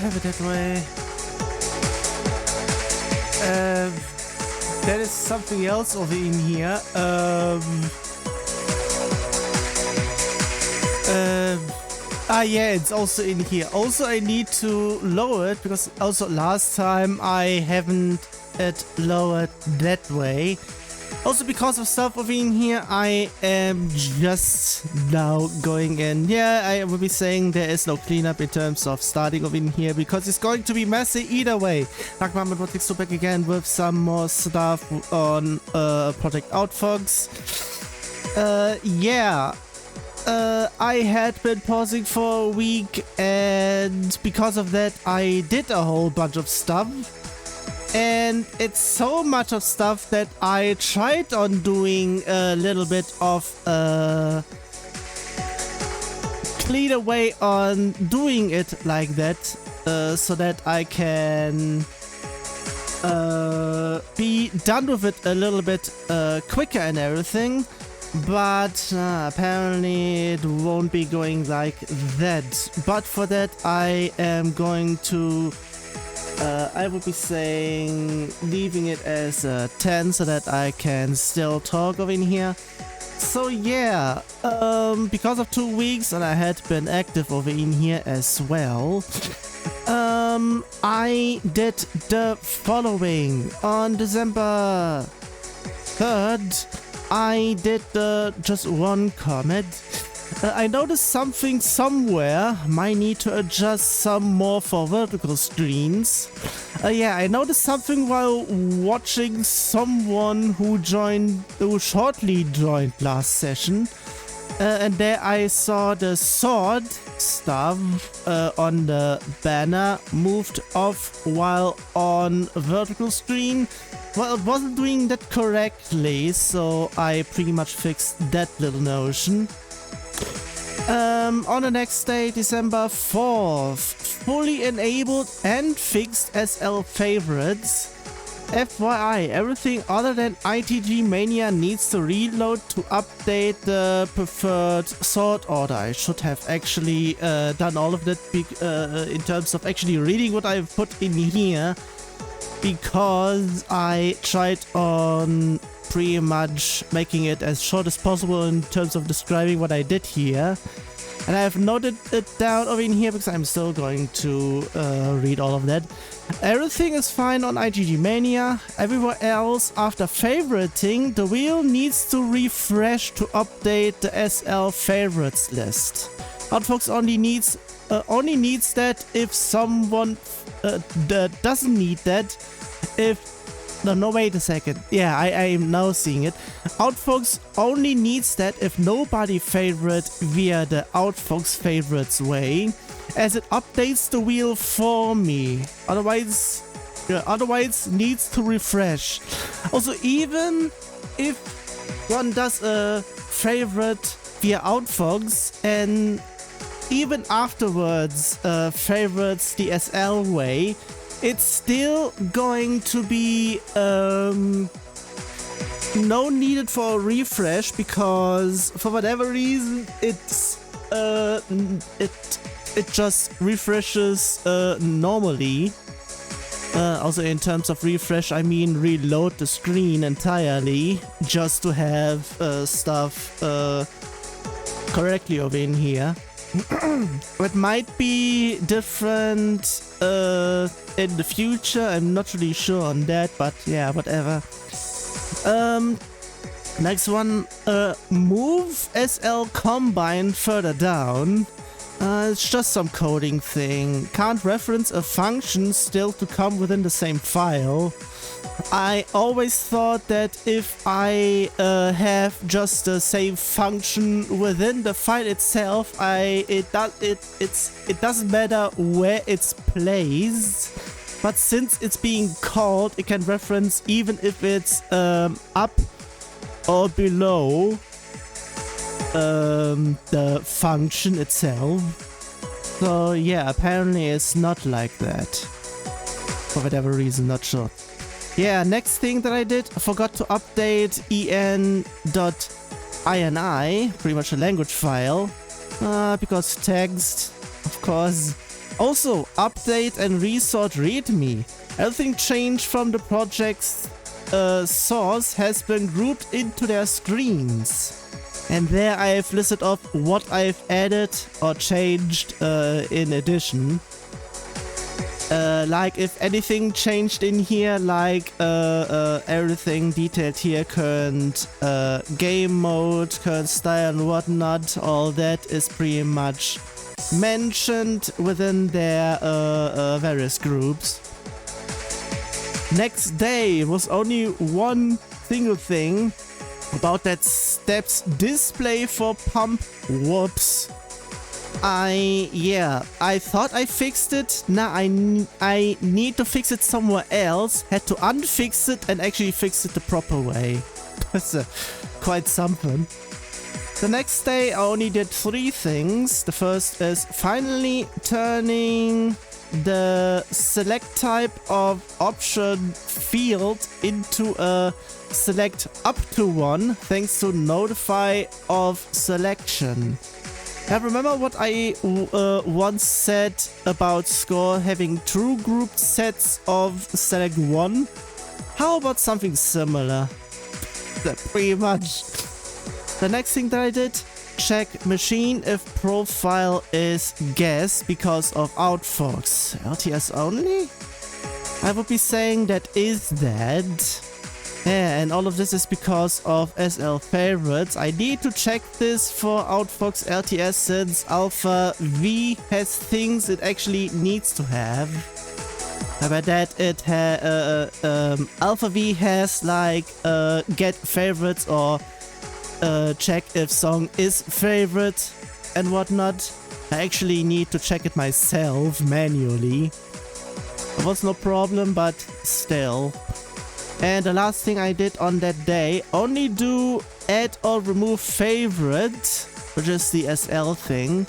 have it that way. There is something else over in here. Yeah, it's also in here. Also, I need to lower it because also last time I haven't it lowered that way. Also, because of stuff over in here, I am just now going in. Yeah, I will be saying there is no cleanup in terms of starting over in here because it's going to be messy either way. Darkmama.txt back again with some more stuff on Project Outfox. Yeah. I had been pausing for a week, and because of that I did a whole bunch of stuff, and it's so much of stuff that I tried on doing a little bit of cleaner way on doing it like that, so that I can be done with it a little bit quicker and everything. But apparently it won't be going like that. But for that I am going to, I would be saying leaving it as a 10 so that I can still talk over in here. So yeah, because of 2 weeks and I had been active over in here as well, I did the following. On December 3rd, I did just one comment. I noticed something somewhere. Might need to adjust some more for vertical screens. Yeah, I noticed something while watching someone who shortly joined last session. And there I saw the sword stuff on the banner moved off while on vertical screen. Well, it wasn't doing that correctly, so I pretty much fixed that little notion. On the next day, December 4th, fully enabled and fixed SL favorites. FYI, everything other than ITG Mania needs to reload to update the preferred sort order. I should have actually done all of that in terms of actually reading what I've put in here, because I tried on pretty much making it as short as possible in terms of describing what I did here. And I have noted it down over in here because I'm still going to read all of that. Everything is fine on IGG Mania. Everywhere else, after favoriting, the wheel needs to refresh to update the SL favorites list. Outfox only needs that if someone doesn't need that if... No, wait a second. Yeah, I am now seeing it. Outfox only needs that if nobody favorite via the Outfox favorites way, as it updates the wheel for me. Otherwise needs to refresh. Also, even if one does a favorite via Outfox and even afterwards favorites the SL way, it's still going to be no needed for a refresh, because for whatever reason it's it just refreshes normally. Also in terms of refresh, I mean reload the screen entirely just to have stuff correctly over in here. It might be different in the future. I'm not really sure on that, but yeah, whatever. Next one, move SL combine further down. It's just some coding thing. Can't reference a function still to come within the same file. I always thought that if I have just the same function within the file itself, it doesn't matter where it's placed. But since it's being called, it can reference even if it's up or below the function itself. So yeah, apparently it's not like that. For whatever reason, not sure. Yeah, next thing that I did, I forgot to update en.ini, pretty much a language file, because text, of course. Also, update and resort readme. Everything changed from the project's source has been grouped into their screens. And there I have listed off what I've added or changed in addition. Like if anything changed in here, like everything detailed here, current game mode, current style and whatnot, all that is pretty much mentioned within their various groups. Next day was only one single thing about that steps display for pump. Whoops. I thought I fixed it. Now I need to fix it somewhere else. Had to unfix it and actually fix it the proper way. That's quite something. The next day I only did 3 things. The first is finally turning the select type of option field into a select up to one thanks to notify of selection. Now remember what I once said about score having true grouped sets of select 1? How about something similar? Pretty much. The next thing that I did, check machine if profile is guess because of outfox. LTS only? I would be saying that is that. Yeah, and all of this is because of SL favorites. I need to check this for outfox LTS since Alpha V has things it actually needs to have. How about that? It Alpha V has like get favorites or check if song is favorite and whatnot. I actually need to check it myself manually. It was no problem, but still. And the last thing I did on that day, only do add or remove favorite, which is the SL thing,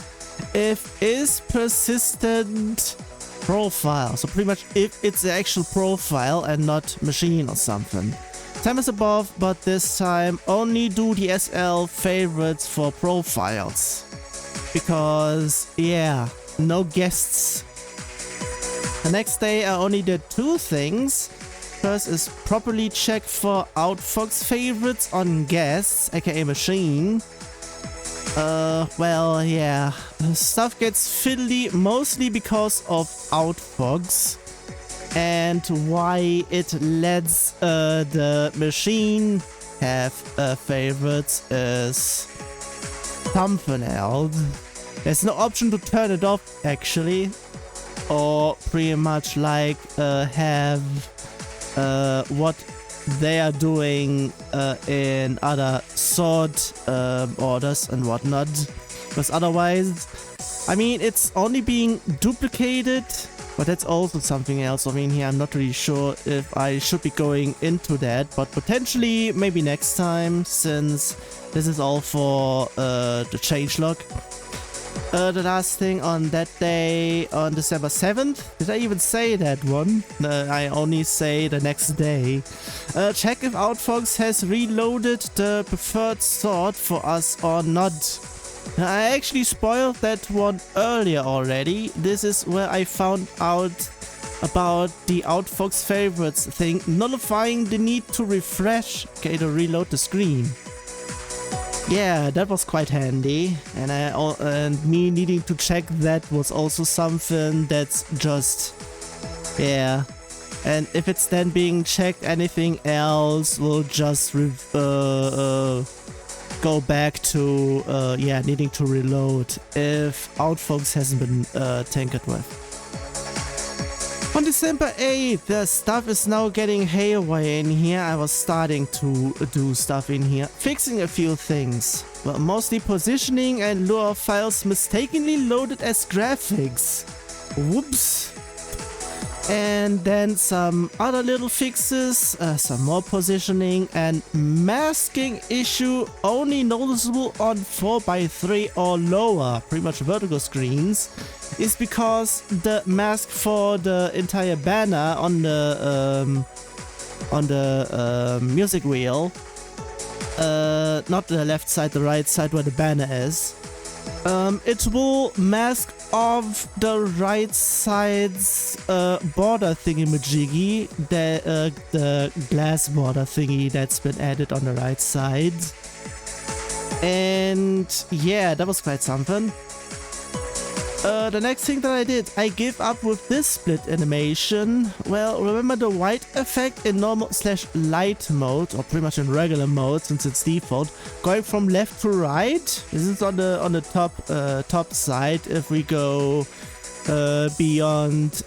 if is persistent profile. So pretty much if it's the actual profile and not machine or something. Time is above, but this time only do the SL favorites for profiles. Because, yeah, no guests. The next day I only did 2 things. First is properly check for outfox favorites on guests, aka machine. Well, yeah. Stuff gets fiddly mostly because of outfox. And why it lets the machine have favorites is something else. There's no option to turn it off actually. Or pretty much like have what they are doing in other sort orders and whatnot. Because otherwise, I mean, it's only being duplicated. But that's also something else. I mean, here I'm not really sure if I should be going into that, but potentially maybe next time, since this is all for the changelog. The last thing on that day, on December 7th, did I even say that one? I only say the next day. Check if Outfox has reloaded the preferred sort for us or not. I actually spoiled that one earlier already. This is where I found out about the Outfox favorites thing, nullifying the need to refresh, okay, to reload the screen. Yeah, that was quite handy, and me needing to check that was also something that's just, yeah. And if it's then being checked, anything else will just go back to, yeah, needing to reload if Outfox hasn't been tinkered with. On December 8th, the stuff is now getting haywire in here. I was starting to do stuff in here, fixing a few things. Well, mostly positioning and lure files mistakenly loaded as graphics. Whoops. And then some other little fixes, some more positioning and masking issue only noticeable on 4x3 or lower, pretty much vertical screens, is because the mask for the entire banner on the music wheel, not the left side, the right side where the banner is, It will mask off the right side's border thingy-majiggy, the glass border thingy that's been added on the right side. And yeah, that was quite something. The next thing that I did, I gave up with this split animation. Well, remember the white effect in normal/light mode, or pretty much in regular mode since it's default, going from left to right? This is on the top side. If we go beyond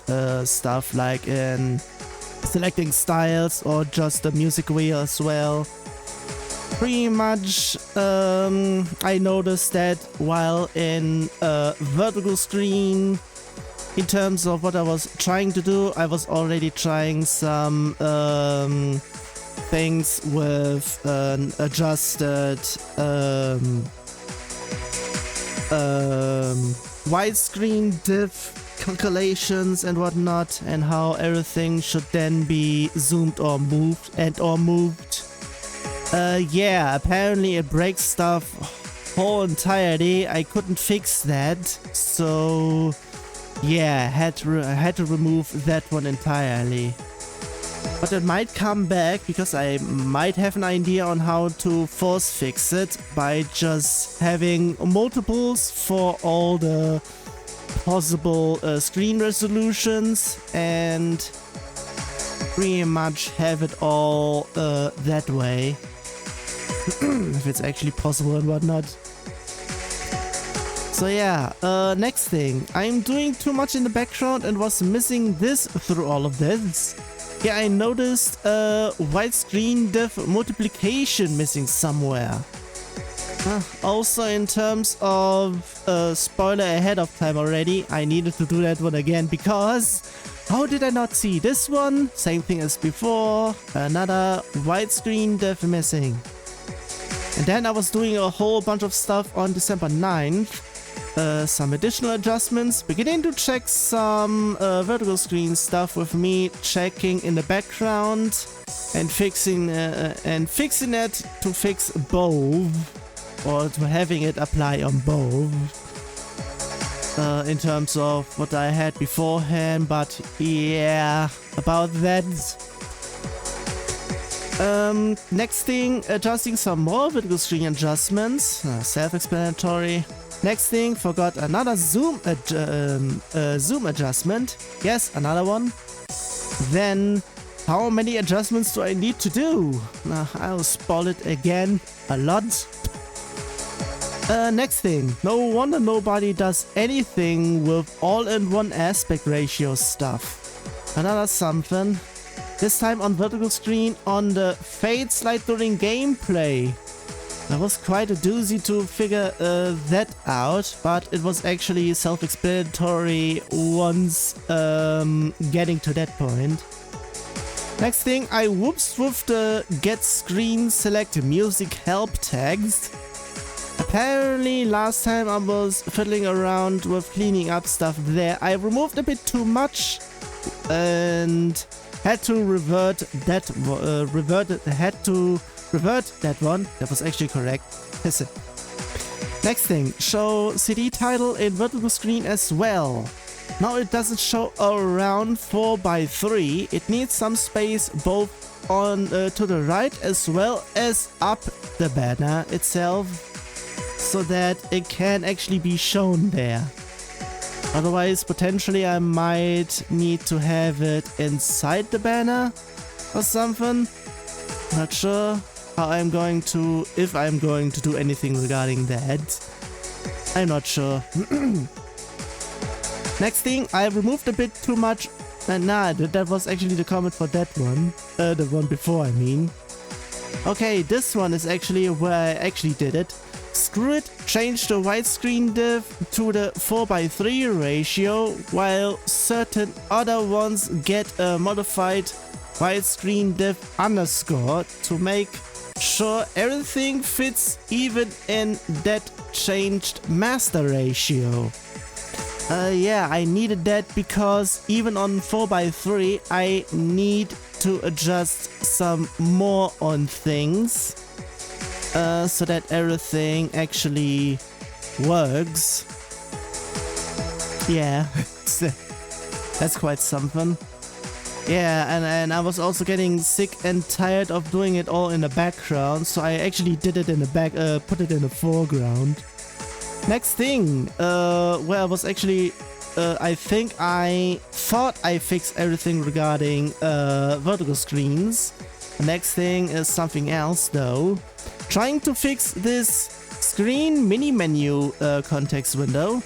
stuff like in selecting styles or just the music wheel as well. Pretty much, I noticed that while in vertical screen, in terms of what I was trying to do, I was already trying some things with an adjusted widescreen diff calculations and whatnot, and how everything should then be zoomed or moved. Yeah, apparently it breaks stuff whole entirely. I couldn't fix that, so yeah, I had to remove that one entirely. But it might come back because I might have an idea on how to force fix it by just having multiples for all the possible screen resolutions and pretty much have it all that way. If it's actually possible and whatnot. So yeah, next thing. I'm doing too much in the background and was missing this through all of this. Yeah, I noticed widescreen diff multiplication missing somewhere. Also in terms of spoiler ahead of time already, I needed to do that one again because how did I not see this one? Same thing as before, another widescreen diff missing. And then I was doing a whole bunch of stuff on December 9th. Some additional adjustments, beginning to check some vertical screen stuff with me checking in the background and fixing it to fix both, or to having it apply on both. In terms of what I had beforehand, but yeah, about that. Next thing, adjusting some more vertical screen adjustments, self-explanatory. Next thing, forgot another zoom adjustment. Yes, another one. Then, how many adjustments do I need to do? I'll spoil it again a lot. Next thing, no wonder nobody does anything with all-in-one aspect ratio stuff. Another something. This time on vertical screen on the fade slide during gameplay. That was quite a doozy to figure that out, but it was actually self-explanatory once getting to that point. Next thing, I whoops with the get screen select music help tags. Apparently last time I was fiddling around with cleaning up stuff there. I removed a bit too much and had to revert that one. That was actually correct. Next thing, show CD title in vertical screen as well. Now it doesn't show around 4x3. It needs some space both on to the right as well as up the banner itself, so that it can actually be shown there. Otherwise, potentially I might need to have it inside the banner or something. Not sure how I'm going to, if I'm going to do anything regarding that. I'm not sure. Next thing, I removed a bit too much. That was actually the comment for that one. The one before, I mean. Okay, this one is actually where I actually did it. Screw it, change the widescreen diff to the 4x3 ratio, while certain other ones get a modified widescreen diff underscore to make sure everything fits even in that changed master ratio. Yeah, I needed that because even on 4x3 I need to adjust some more on things. So that everything actually works. Yeah, that's quite something. Yeah, and I was also getting sick and tired of doing it all in the background, so I actually did it in the back, put it in the foreground. Next thing, where I was actually, I think I thought I fixed everything regarding vertical screens. The next thing is something else though. Trying to fix this screen mini menu context window.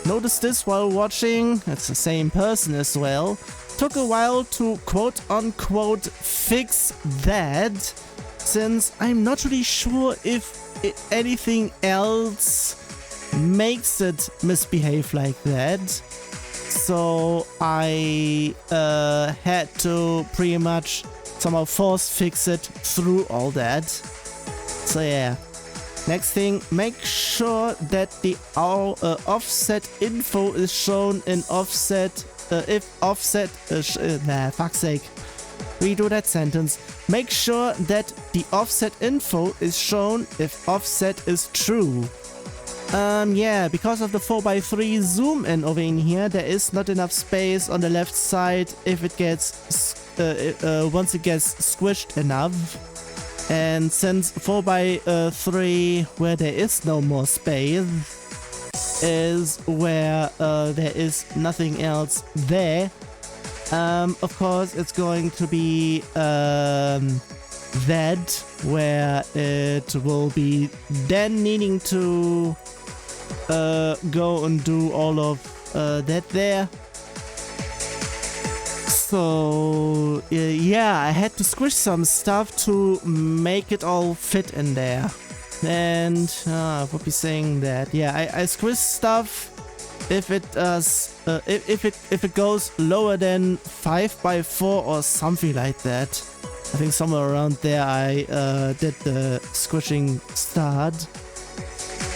Noticed this while watching, it's the same person as well. Took a while to quote-unquote fix that, since I'm not really sure if anything else makes it misbehave like that. So I had to pretty much somehow force fix it through all that. So yeah. Next thing, make sure that the offset info is shown in offset. If offset, fuck's sake, redo that sentence. Make sure that the offset info is shown if offset is true. Yeah, because of the 4x3 zoom in over in here, there is not enough space on the left side if it gets, once it gets squished enough. And since 4x3, where there is no more space, is where there is nothing else there. Of course, it's going to be that, where it will be then needing to go and do all of that there. So yeah, I had to squish some stuff to make it all fit in there. And I would be saying that, yeah, I squish stuff if it does, if it goes lower than 5x4 or something like that. I think somewhere around there I did the squishing start.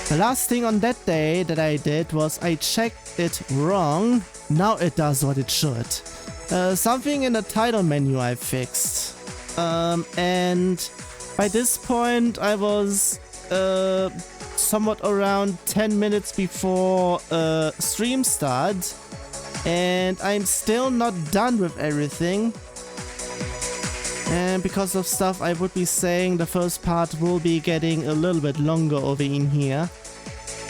The last thing on that day that I did was I checked it wrong. Now it does what it should. Something in the title menu I fixed. And by this point I was somewhat around 10 minutes before stream start, and I'm still not done with everything. And because of stuff I would be saying, the first part will be getting a little bit longer over in here.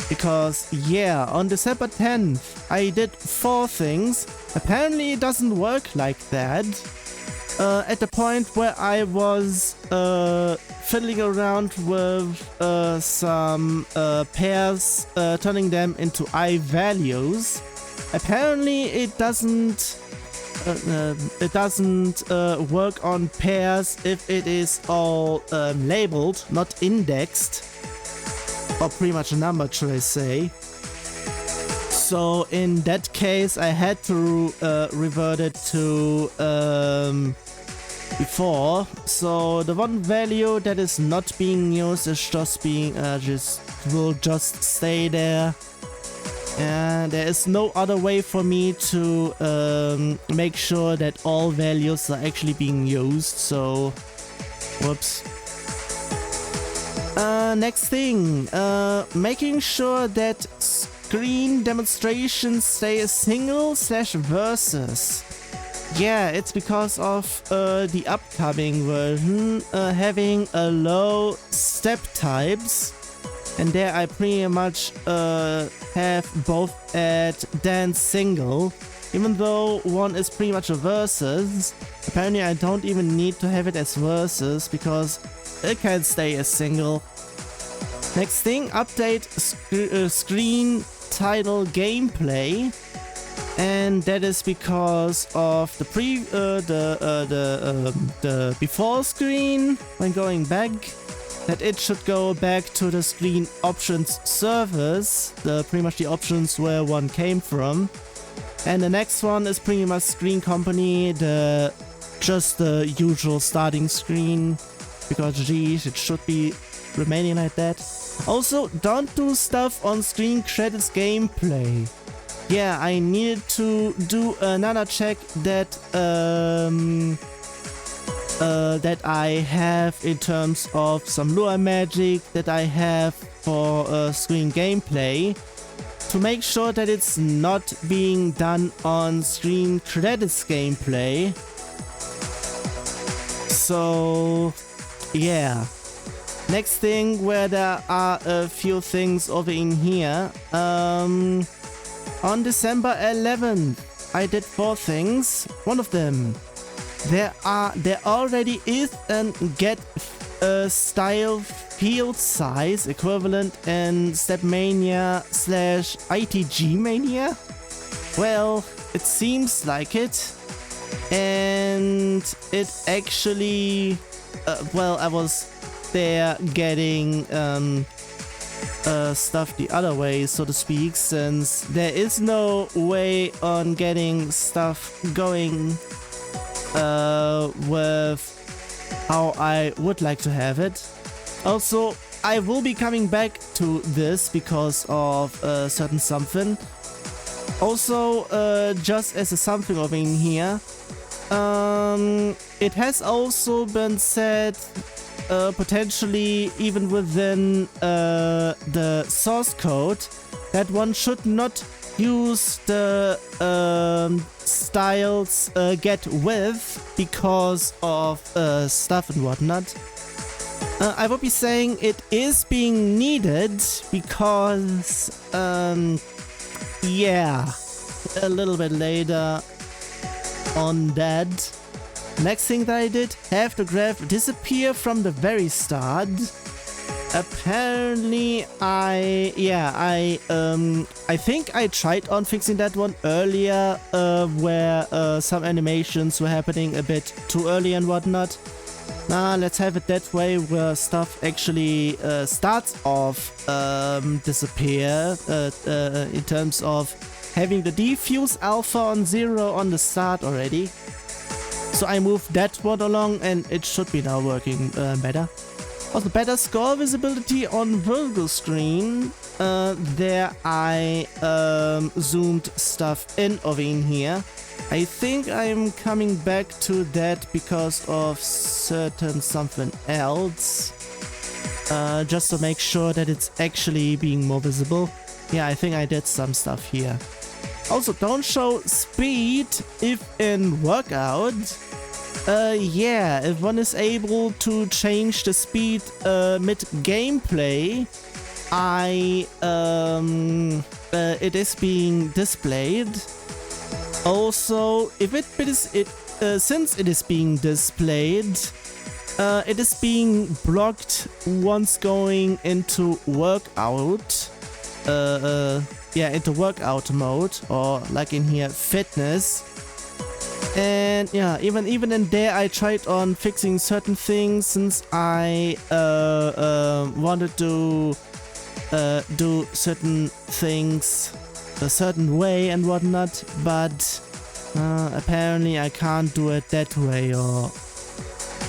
Because yeah, on December 10th I did 4 things. Apparently it doesn't work like that. At the point where I was fiddling around with some pairs, turning them into I values, apparently it doesn't work on pairs if it is all labeled, not indexed, or pretty much numbered, should I say. So in that case I had to revert it to before. So the one value that is not being used is just being will just stay there. And there is no other way for me to make sure that all values are actually being used. So whoops. Next thing, making sure that screen demonstrations stay a single/versus. Yeah, it's because of the upcoming version having a low step types, and there I pretty much have both at dance single. Even though one is pretty much a versus, apparently I don't even need to have it as versus because it can stay as single. Next thing, update screen title gameplay, and that is because of the before screen when going back, that it should go back to the screen options service, pretty much the options where one came from. And the next one is pretty much screen company, just the usual starting screen, because geez, it should be remaining like that. Also, don't do stuff on screen credits gameplay. Yeah, I needed to do another check that that I have in terms of some Lua magic that I have for screen gameplay to make sure that it's not being done on screen credits gameplay. So yeah. Next thing, where there are a few things over in here. On December 11th, I did 4 things. One of them, there already is a get style field size equivalent in StepMania / ITG Mania. Well, it seems like it, and it actually, well, I was there getting stuff the other way, so to speak, since there is no way on getting stuff going with how I would like to have it. Also, I will be coming back to this because of certain something. Also, just as a something over in here, it has also been said, potentially even within the source code, that one should not use the styles get with because of stuff and whatnot. I would be saying it is being needed because yeah, a little bit later on that. Next thing that I did, have the graph disappear from the very start. Apparently, I think I tried on fixing that one earlier, where some animations were happening a bit too early and whatnot. Let's have it that way, where stuff actually starts off disappear, in terms of having the diffuse alpha on 0 on the start already. So I moved that one along, and it should be now working better. Also, better score visibility on Virgo screen. There I zoomed stuff in over in here. I think I'm coming back to that because of certain something else. Just to make sure that it's actually being more visible. Yeah, I think I did some stuff here. Also, don't show speed if in workout. Yeah, if one is able to change the speed mid-gameplay, it is being displayed. Also, if since it is being displayed, it is being blocked once going into workout. Yeah, into workout mode, or like in here, fitness. And yeah, even in there, I tried on fixing certain things, since I wanted to do certain things a certain way and whatnot, but apparently I can't do it that way or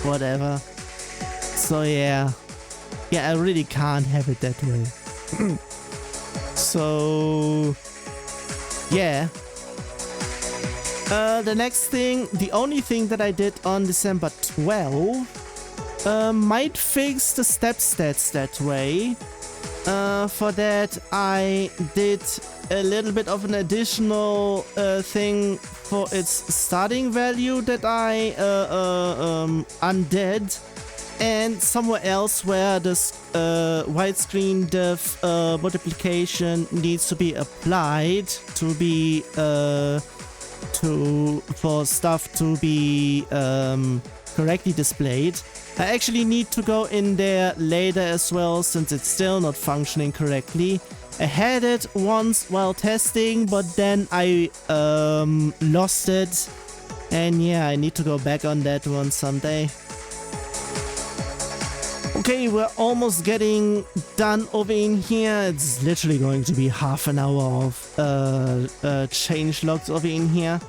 whatever. So yeah, I really can't have it that way. So yeah. The next thing, the only thing that I did on December 12, might fix the step stats that way. For that, I did a little bit of an additional thing for its starting value that I undid, and somewhere else where this widescreen diff multiplication needs to be applied to be for stuff to be correctly displayed. I actually need to go in there later as well, since it's still not functioning correctly. I had it once while testing, but then I lost it, and yeah, I need to go back on that one someday. Okay, we're almost getting done over in here. It's literally going to be half an hour of changelogs over in here.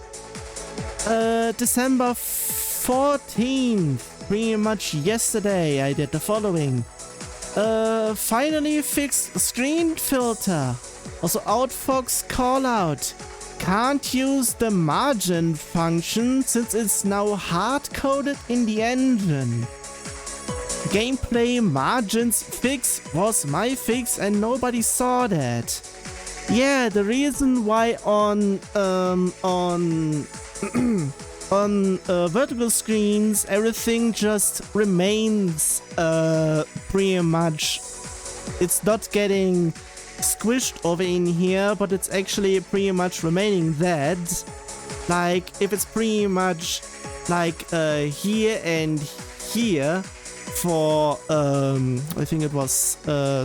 December 14th, pretty much yesterday, I did the following. Finally fixed screen filter. Also, outfox callout. Can't use the margin function since it's now hard-coded in the engine. gameplay margins fix was my fix and nobody saw that. Yeah, the reason why on vertical screens everything just remains pretty much, it's not getting squished over in here, but it's actually pretty much remaining that. Like if it's pretty much like here and here for I think it was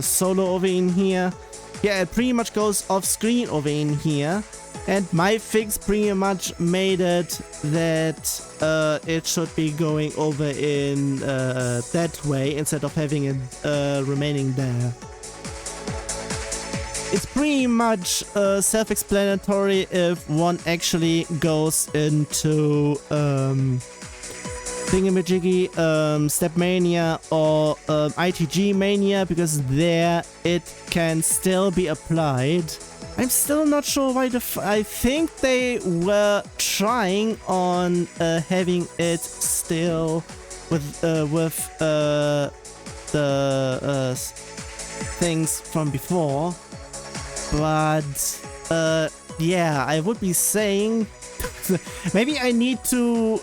solo over in here. Yeah, it pretty much goes off screen over in here, and my fix pretty much made it that it should be going over in that way instead of having it remaining there. It's pretty much self-explanatory if one actually goes into thingamajiggy, StepMania or ITG Mania, because there it can still be applied. I'm still not sure why I think they were trying on having it still with the things from before, but yeah, I would be saying maybe I need to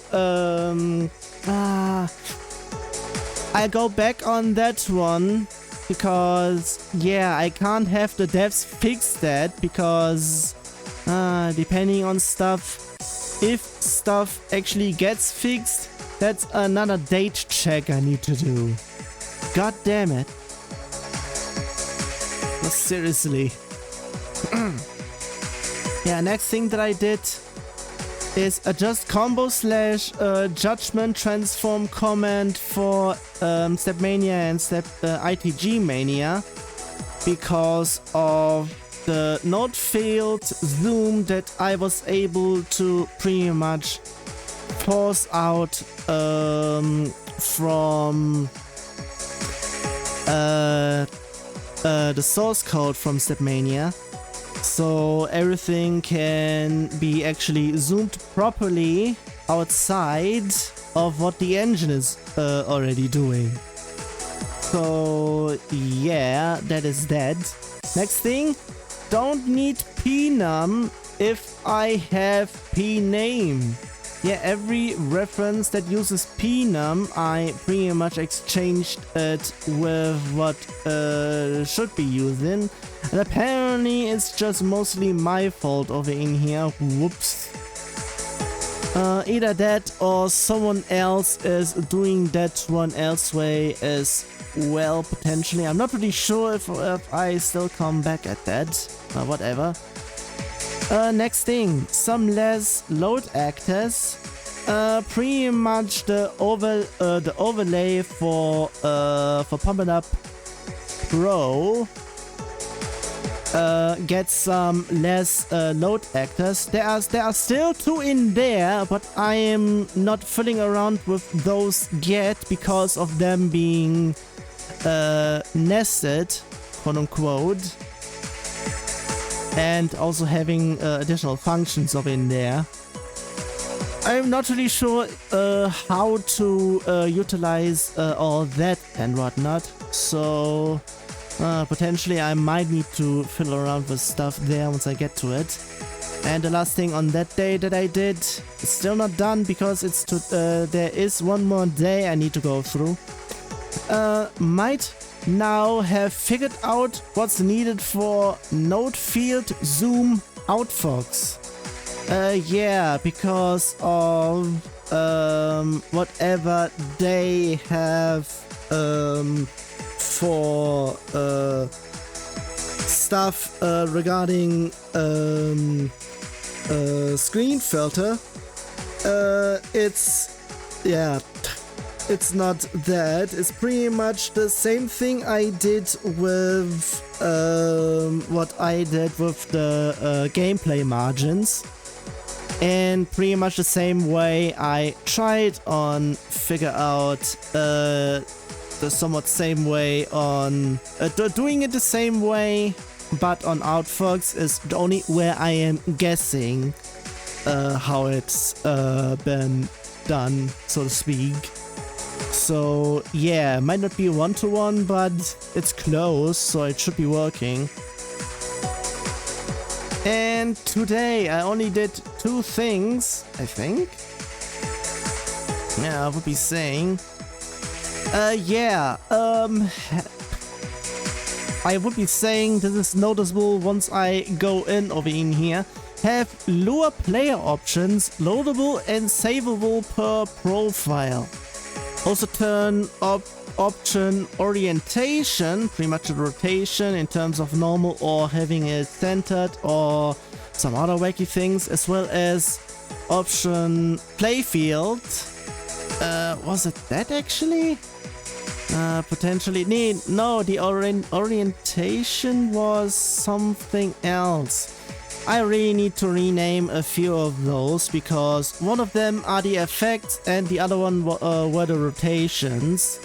I'll go back on that one, because yeah, I can't have the devs fix that, because depending on stuff, if stuff actually gets fixed, that's another date check I need to do. God damn it. No, seriously. Yeah, next thing that I did is adjust combo / judgment transform command for StepMania and ITG Mania, because of the node field zoom that I was able to pretty much force out from the source code from StepMania. So everything can be actually zoomed properly outside of what the engine is already doing. So yeah, that is that. Next thing, don't need pnum if I have pname. Yeah, every reference that uses pnum, I pretty much exchanged it with what should be using. And apparently it's just mostly my fault over in here. Whoops. Either that or someone else is doing that one elsewhere as well, potentially. I'm not really sure if I still come back at that. Whatever. Next thing, some less load actors. Pretty much the overlay for Pump It Up Pro gets some less load actors. There are still 2 in there, but I am not fiddling around with those yet because of them being nested, quote unquote, and also having additional functions of in there. I'm not really sure how to utilize all that and whatnot, so potentially I might need to fiddle around with stuff there once I get to it. And the last thing on that day that I did, it's still not done because it's there is one more day I need to go through. Might now have figured out what's needed for node field zoom outfox. Yeah, because of whatever they have for stuff regarding screen filter. It's not that. It's pretty much the same thing I did with what I did with the gameplay margins. And pretty much the same way I tried on figure out the somewhat same way on doing it the same way, but on outfox is the only where I am guessing how it's been done, so to speak. So yeah, might not be one-to-one, but it's close, so it should be working. And today I only did 2 things, I think. Yeah, I would be saying. I would be saying this is noticeable once I go in over in here. Have lower player options, loadable and savable per profile. Also turn option orientation, pretty much a rotation in terms of normal or having it centered or some other wacky things, as well as option playfield. Was it that actually? Potentially. No, the orientation was something else. I really need to rename a few of those because one of them are the effects and the other one were the rotations.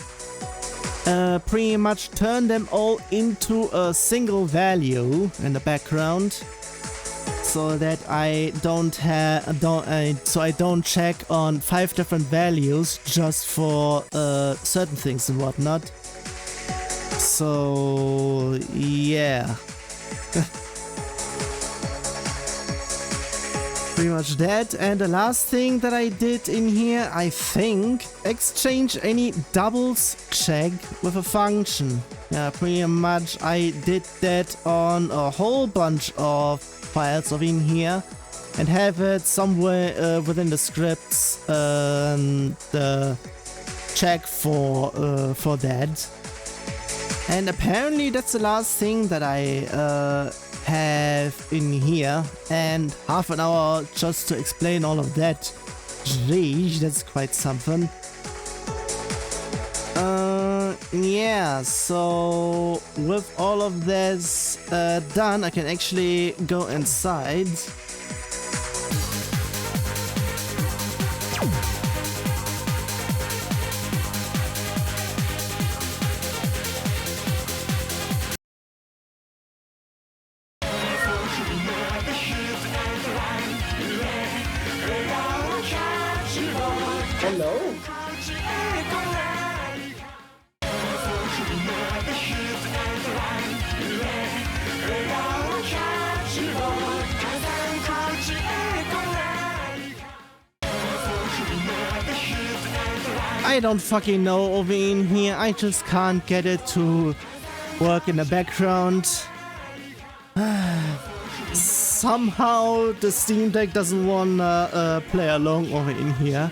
Pretty much turn them all into a single value in the background, so that I don't check on 5 different values just for certain things and whatnot. So yeah. Pretty much that. And the last thing that I did in here, I think, exchange any doubles check with a function. Yeah, pretty much I did that on a whole bunch of files of in here and have it somewhere within the scripts, the check for that. And apparently that's the last thing that I have in here, and half an hour just to explain all of that. Jeez, that's quite something. Yeah, so with all of this done, I can actually go inside. Hello? I don't fucking know over in here. I just can't get it to work in the background. Somehow the Steam Deck doesn't wanna play along over in here.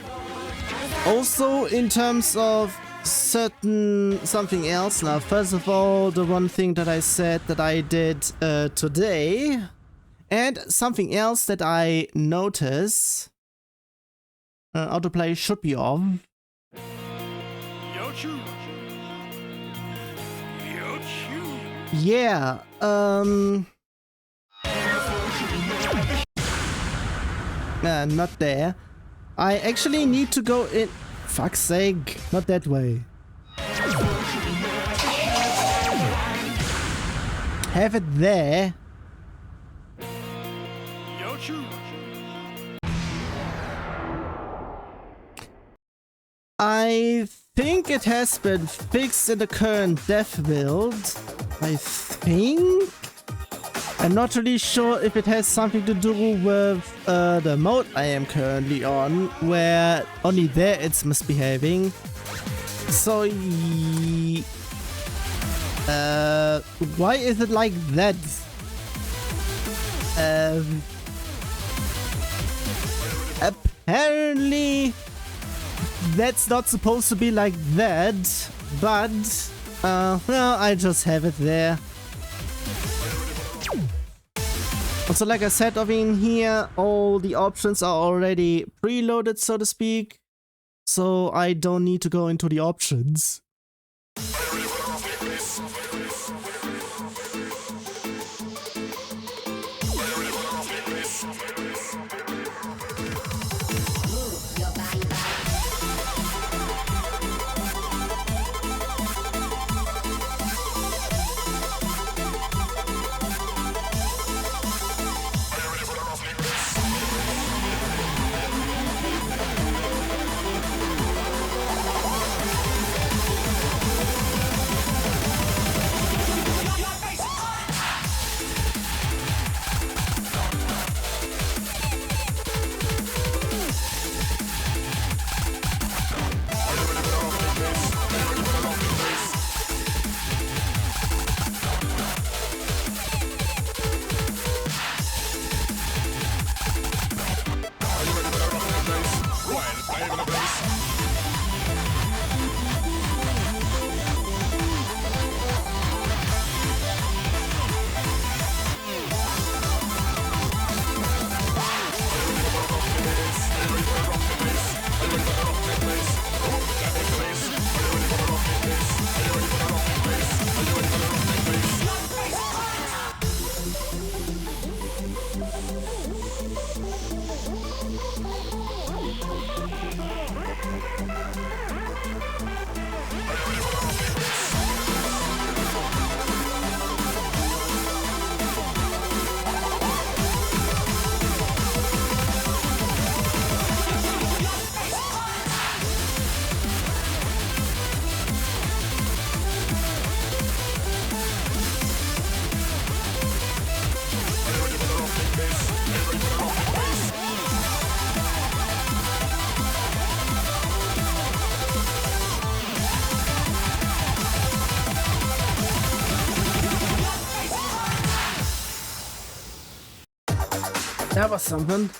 Also, in terms of something else. Now, first of all, the one thing that I said that I did today, and something else that I notice, autoplay should be off. Yeah, not there. I actually need to go in. Fuck's sake, not that way. Have it there. I think it has been fixed in the current dev build. I think. I'm not really sure if it has something to do with the mode I am currently on, where only there it's misbehaving. So, why is it like that? Apparently, that's not supposed to be like that, but, well, I just have it there. Also, like I said over in here, all the options are already preloaded, so to speak. So I don't need to go into the options. That was something.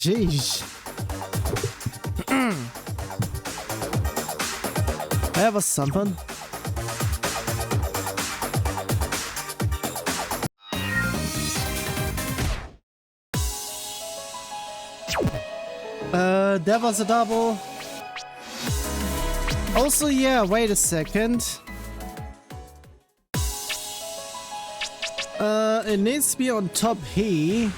Jeez. That was something. That was a double. Also, yeah, wait a second. It needs to be on top here.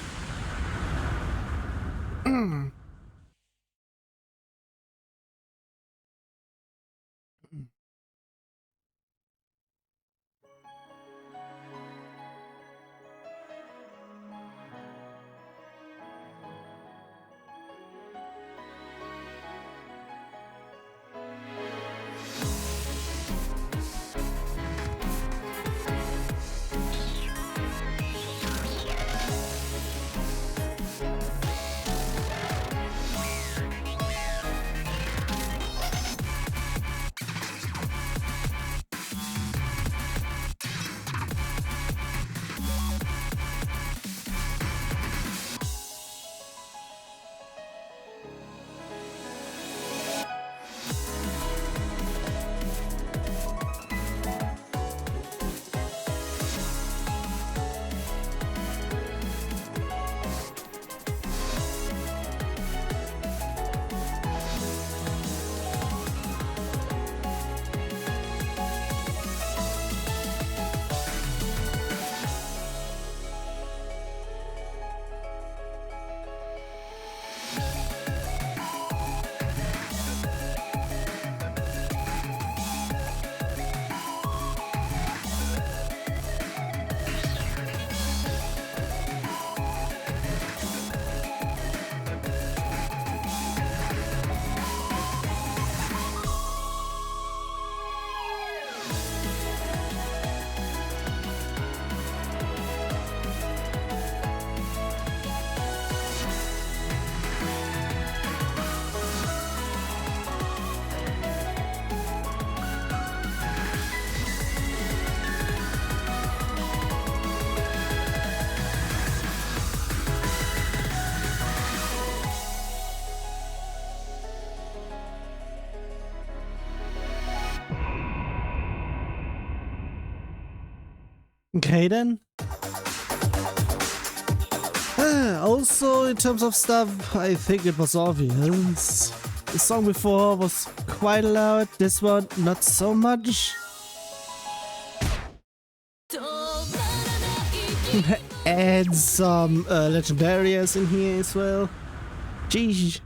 Okay then. Also, in terms of stuff, I think it was obvious. The song before was quite loud, this one not so much. Add some legendarias in here as well. Jeez.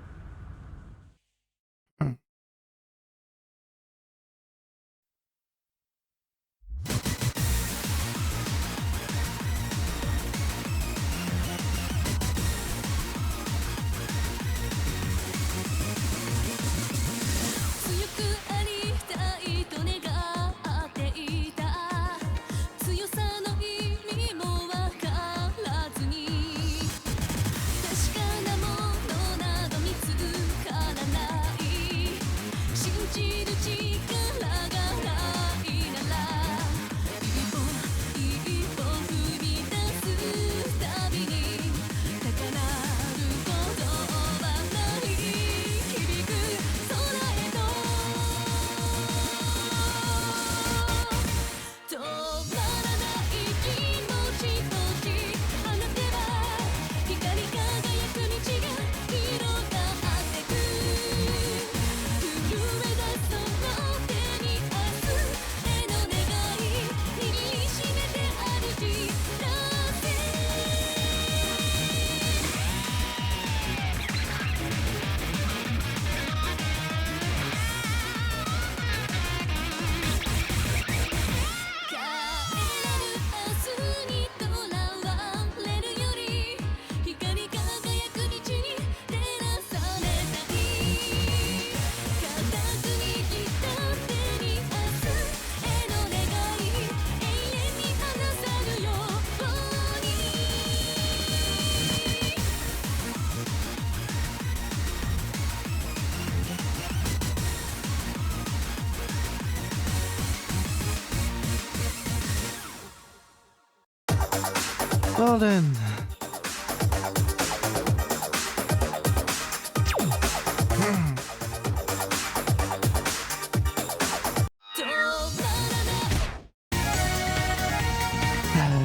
Well then.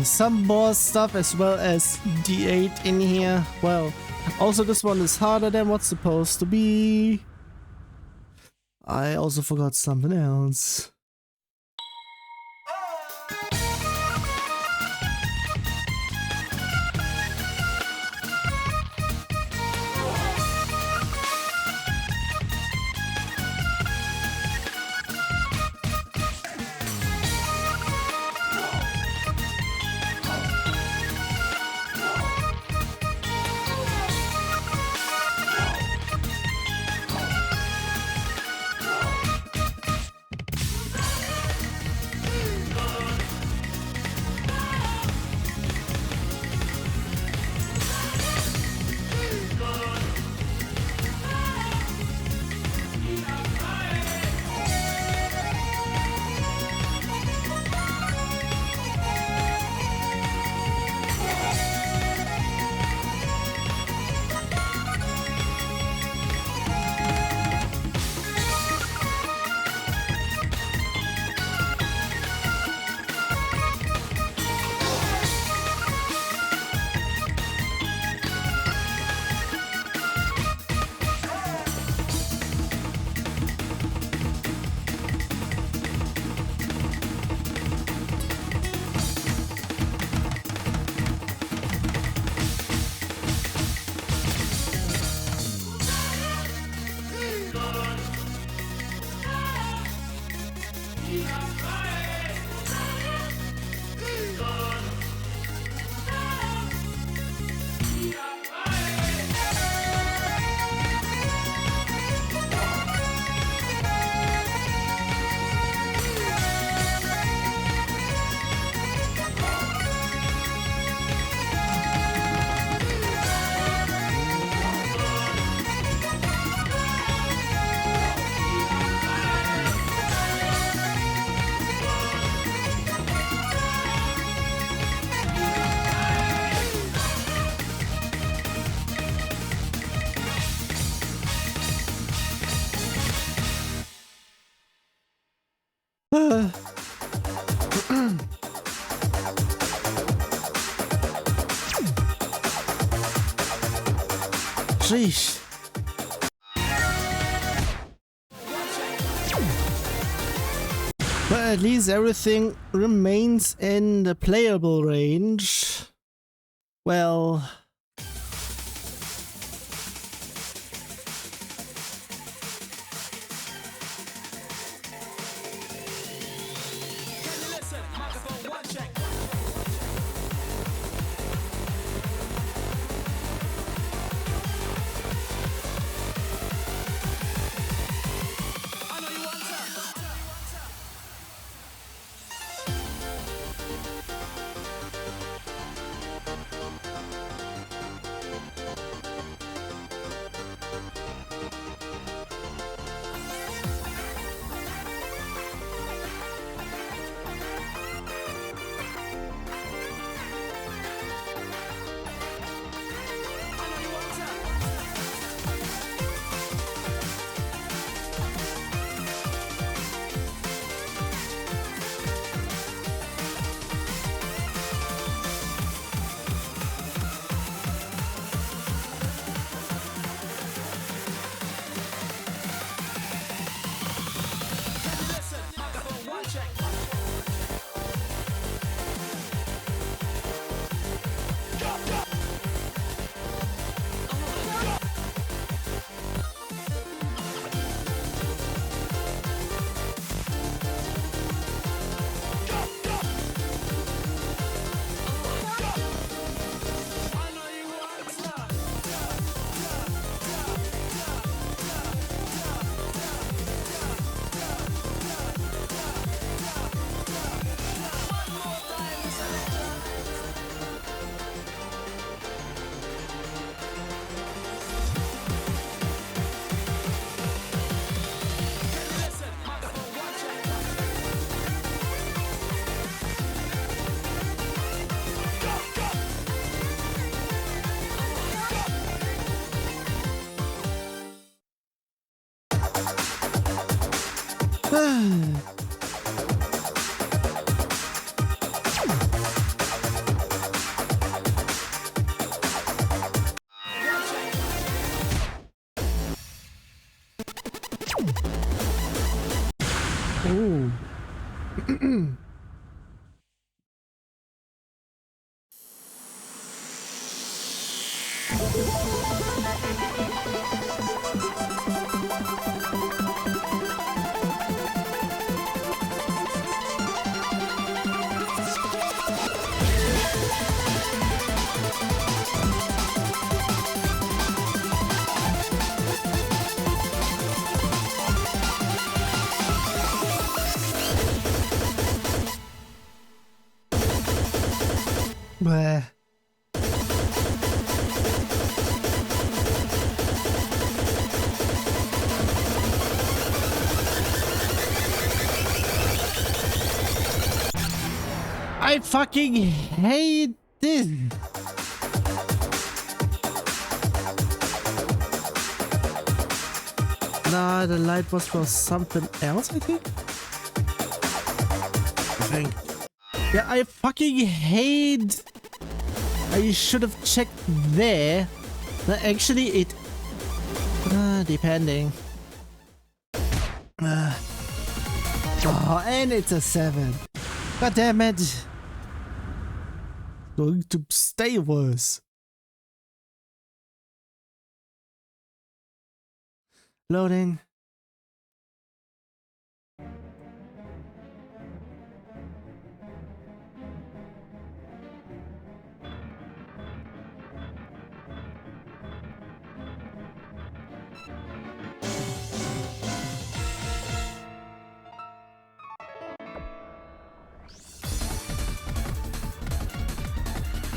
Some more stuff as well as D8 in here. Well, also this one is harder than what's supposed to be. I also forgot something else. Sheesh. But at least everything remains in the playable range. Well... Ooh. Bleh. I fucking hate this. Nah, the light was for something else, I think. Yeah, I fucking hate. I should have checked there. No, actually, it. Depending. Oh, and it's a 7. God damn it. Going to stay worse. Loading.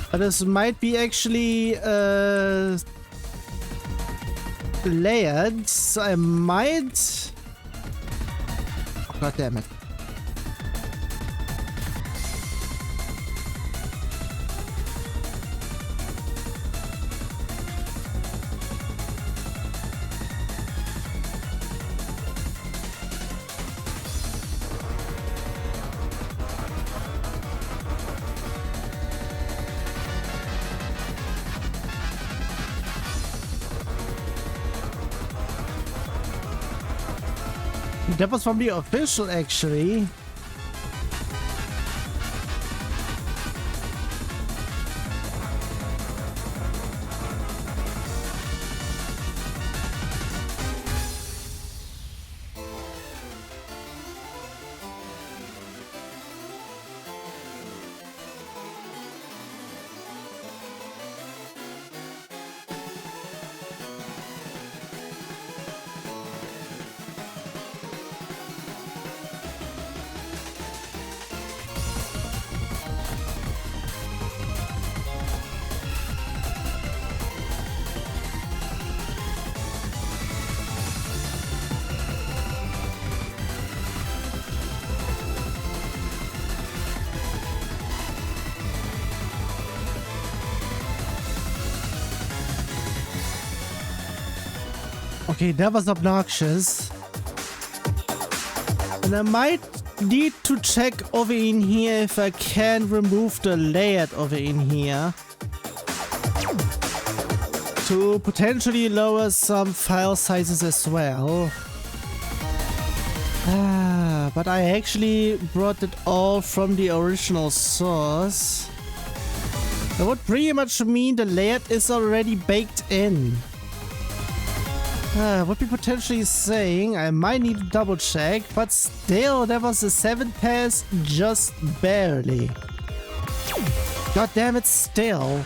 But this might be actually layered, so I might... Oh, God damn it. That was from the official, actually. Okay, that was obnoxious. And I might need to check over in here if I can remove the layout over in here to potentially lower some file sizes as well. But I actually brought it all from the original source. That would pretty much mean the layout is already baked in. Would be potentially saying I might need to double check, but still that was a 7 pass just barely. God damn it, still.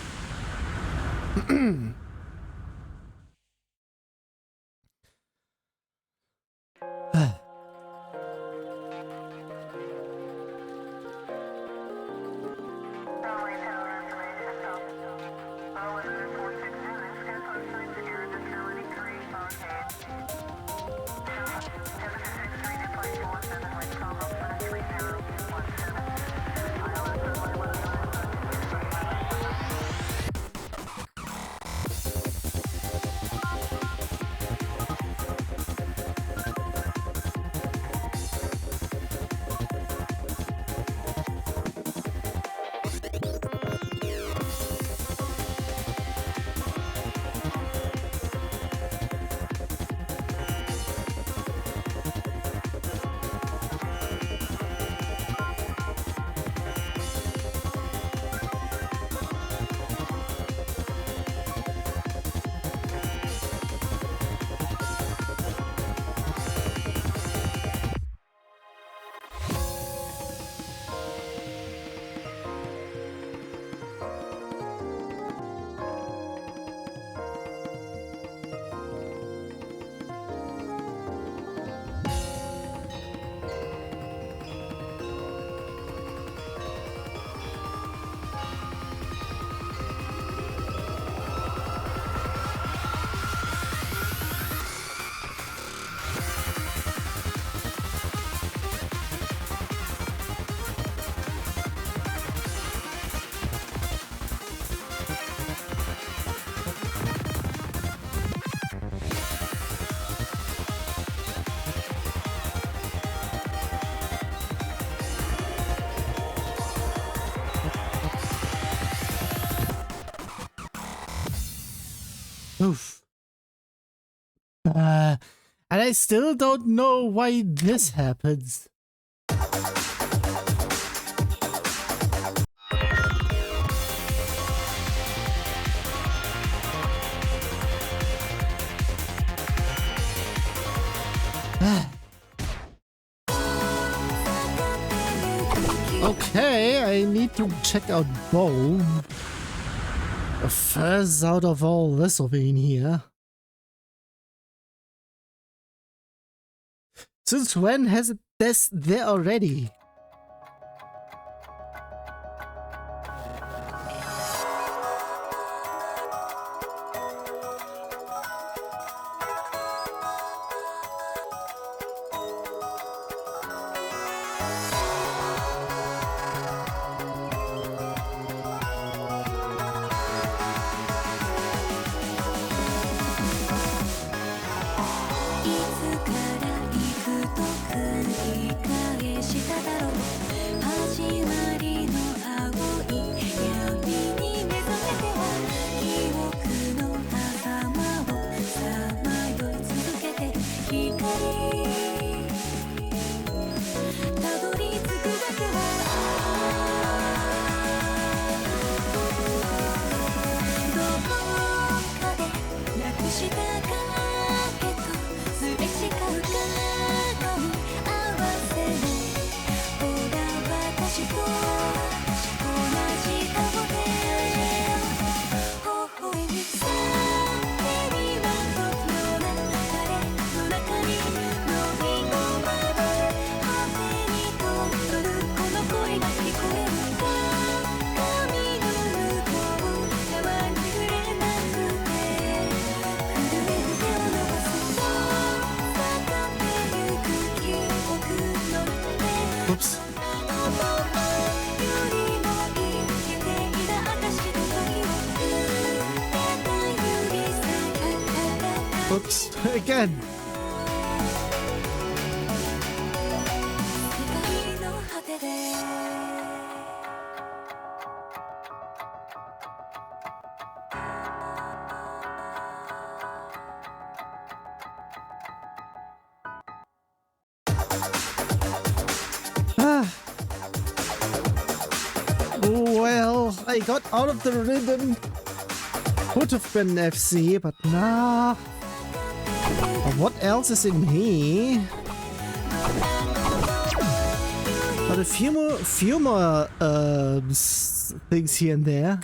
Oof. And I still don't know why this happens. Okay, I need to check out Bow. First out of all this over in here. Since when has it this there already? Oops. Oops. Again. Well, I got out of the rhythm. Could have been FC, but nah. But what else is in me? But a few more things here and there.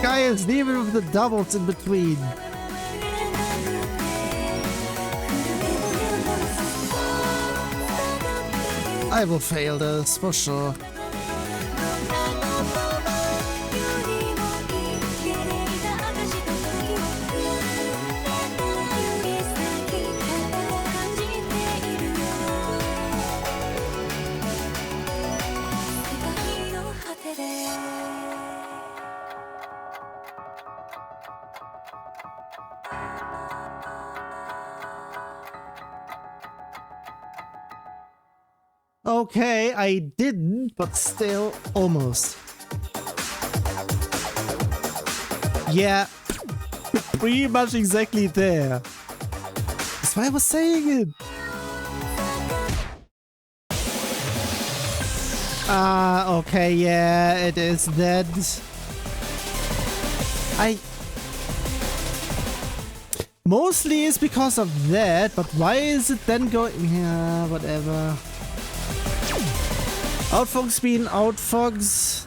Guys, even with the doubles in between. I will fail this for sure. Okay, I didn't, but still almost. Yeah, pretty much exactly there. That's why I was saying it. Okay, yeah, it is that. Mostly it's because of that, but why is it then going? Yeah, whatever. Outfogs being outfogs.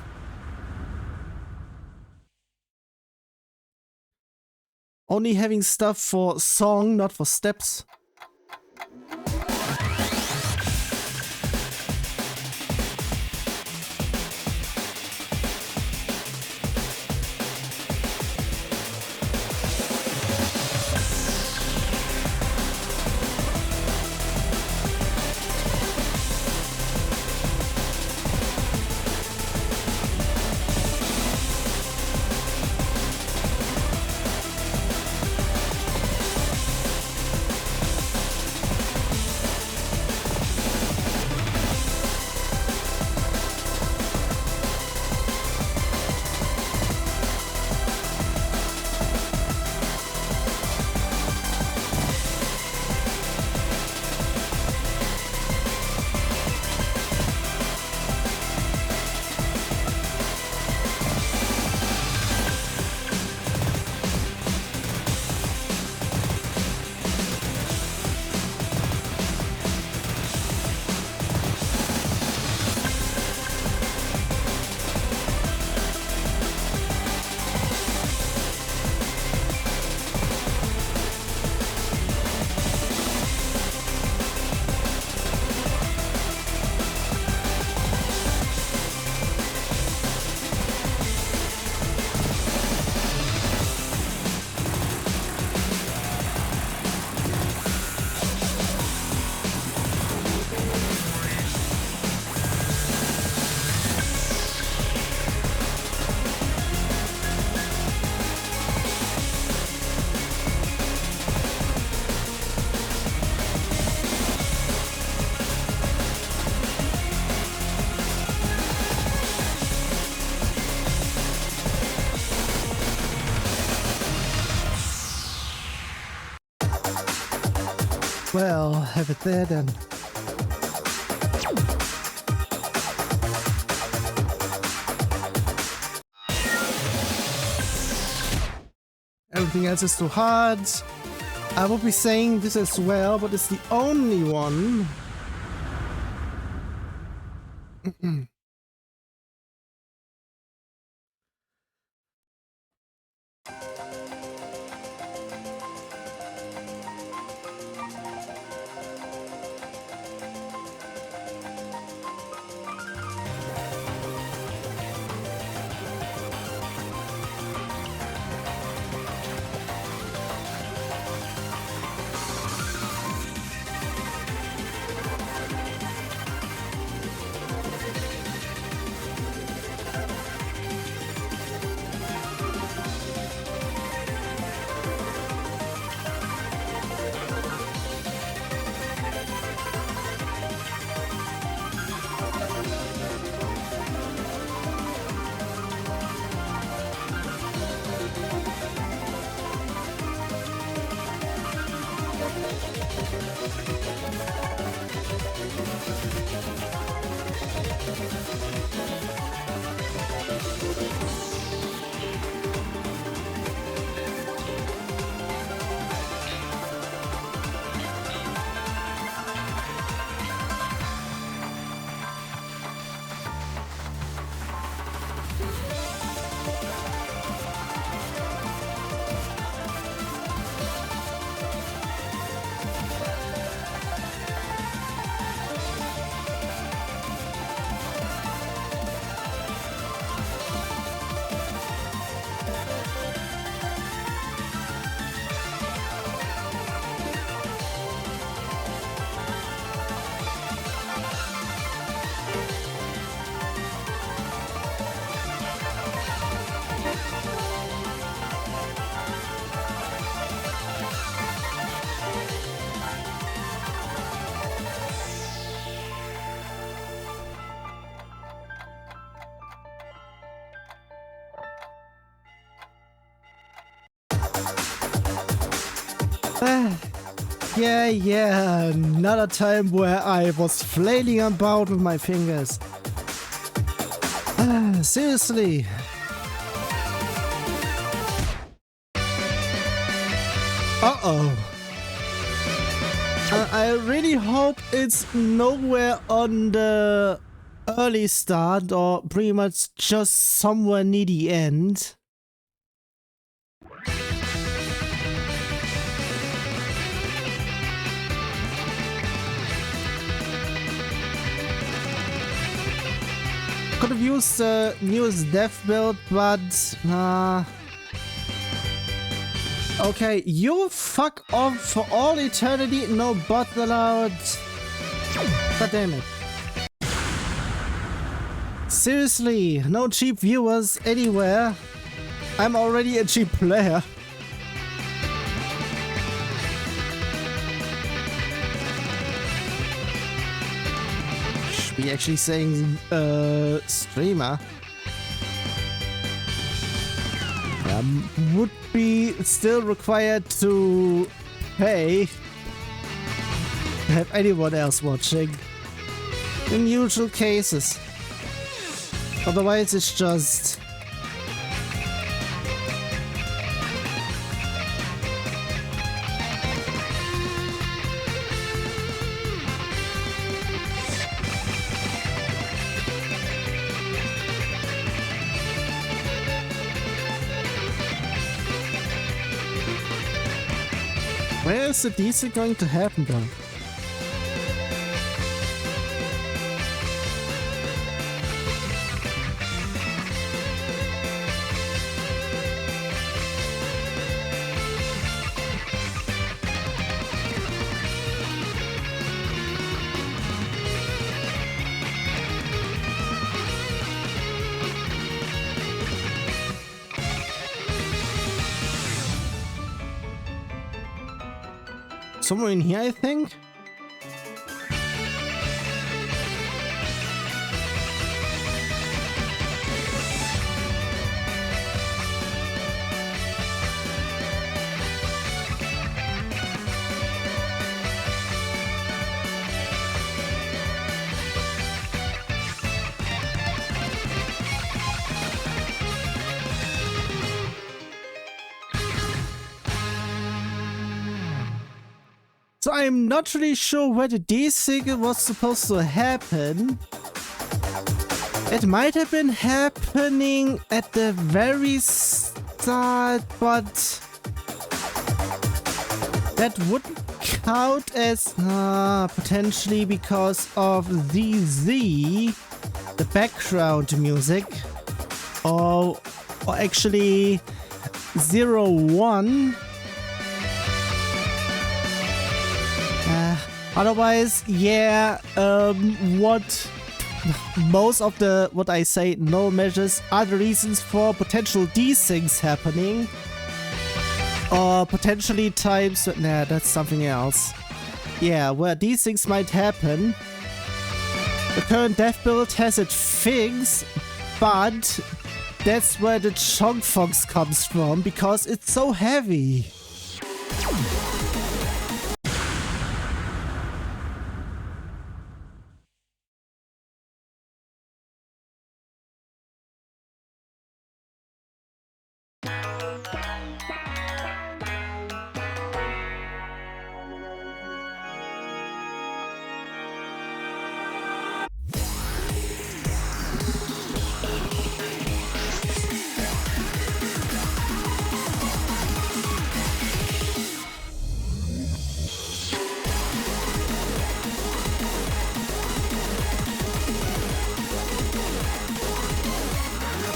Only having stuff for song, not for steps. Well, have it there then. Everything else is too hard. I would be saying this as well, but it's the only one. Yeah, another time where I was flailing about with my fingers. Seriously. Uh-oh. I really hope it's nowhere on the early start or pretty much just somewhere near the end. Could have used the newest dev build, but okay, you fuck off for all eternity, no bot allowed. God damn it. Seriously, no cheap viewers anywhere. I'm already a cheap player. Be actually saying streamer would be still required to pay to have anyone else watching in usual cases. Otherwise it's just where is the DC going to happen though? Somewhere in here, I think? So I'm not really sure where the desync was supposed to happen. It might have been happening at the very start, but that wouldn't count as potentially because of the background music, or actually 01. Otherwise, yeah, what I say null measures are the reasons for potential desyncs happening. Or potentially times... Nah, that's something else. Yeah, where desyncs might happen. The current dev build has it fixed, but that's where the chunk fox comes from, because it's so heavy.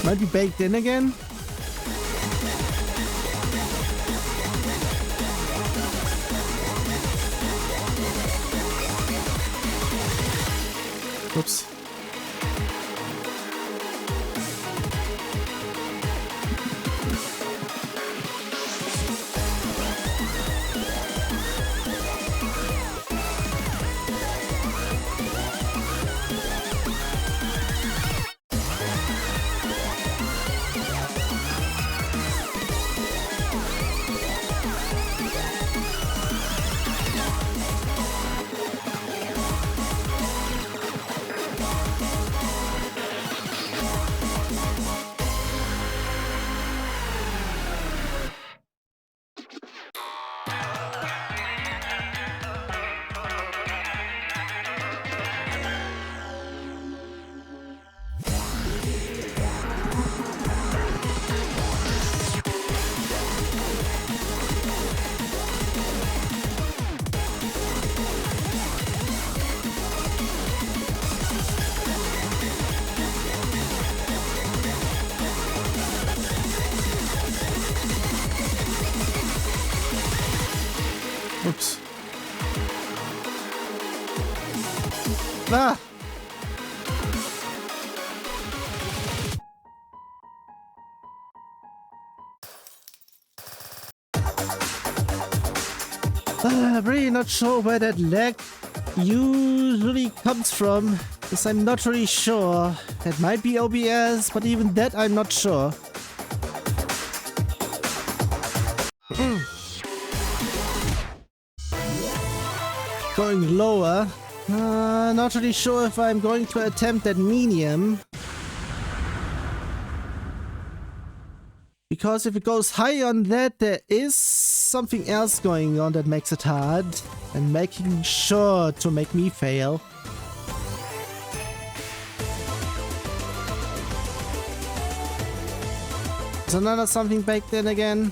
Might be baked in again. Oops. Oops. Ah! I'm really not sure where that lag usually comes from, because I'm not really sure. It might be OBS, but even that I'm not sure. Going lower. Not really sure if I'm going to attempt that medium. Because if it goes high on that, there is something else going on that makes it hard. And making sure to make me fail. Is another something baked in again?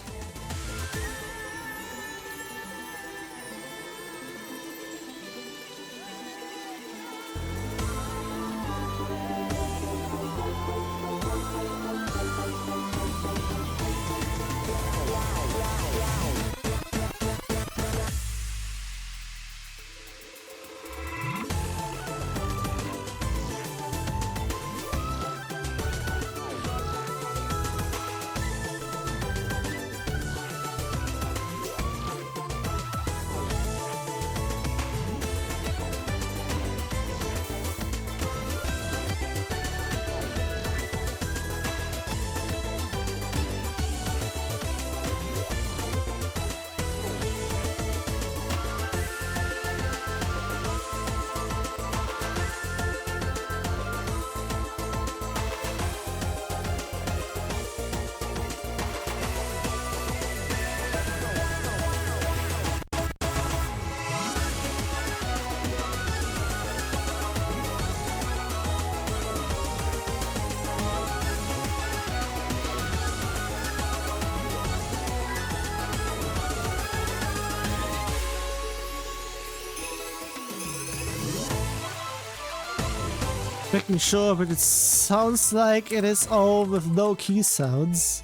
Making sure, but it sounds like it is all with no key sounds.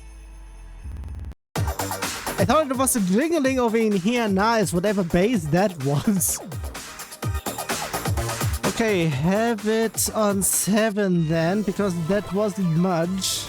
I thought it was a jingling over in here. Nice, whatever bass that was. Okay, have it on 7 then, because that wasn't much.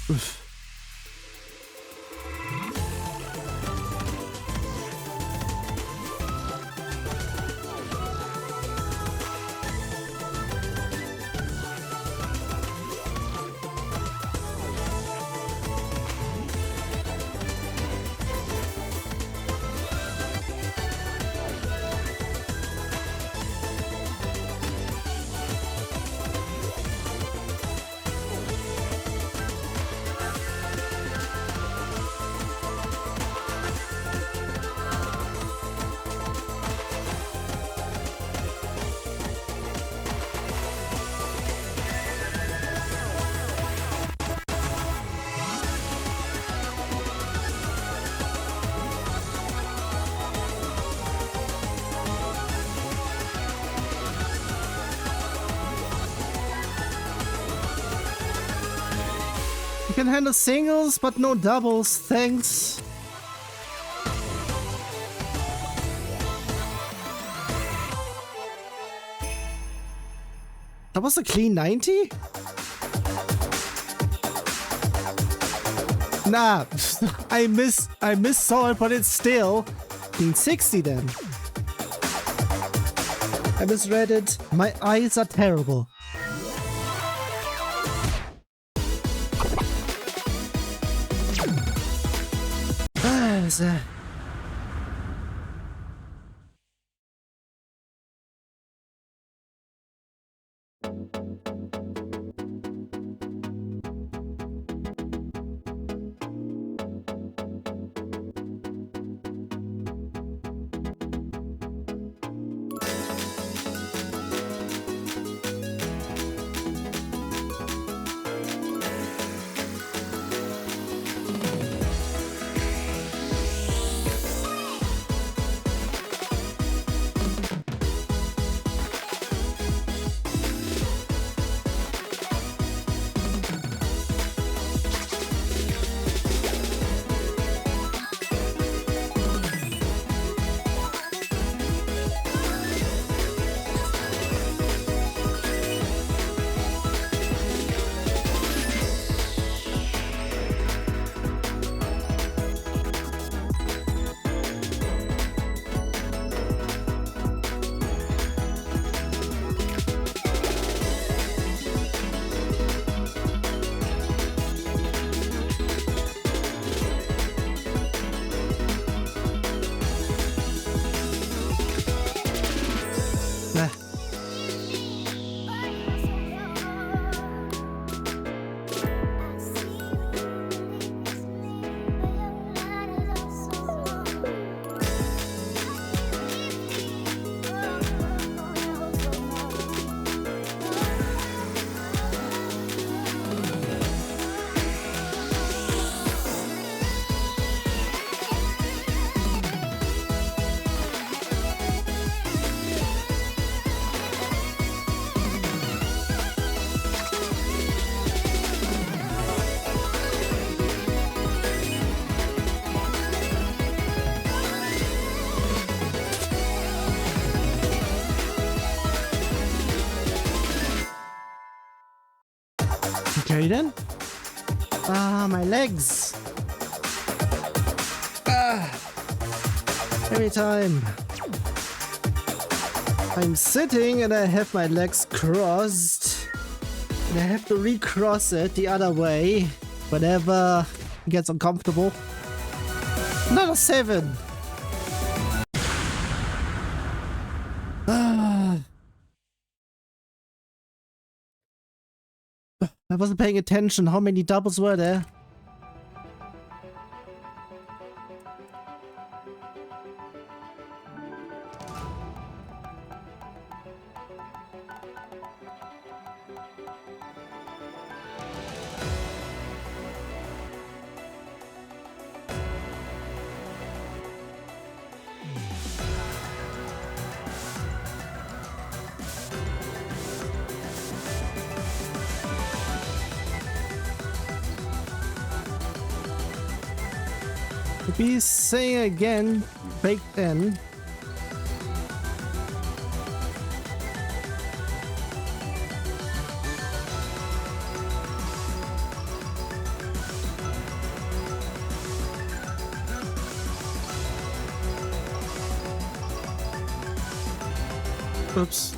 Oof. You can handle singles, but no doubles, thanks. That was a clean 90? Nah, I missaw it, but it's still clean 60 then. I misread it. My eyes are terrible. Okay then. My legs. Every time I'm sitting and I have my legs crossed, and I have to recross it the other way whenever it gets uncomfortable. Another 7. I wasn't paying attention. How many doubles were there? Be saying again, baked in. Oops.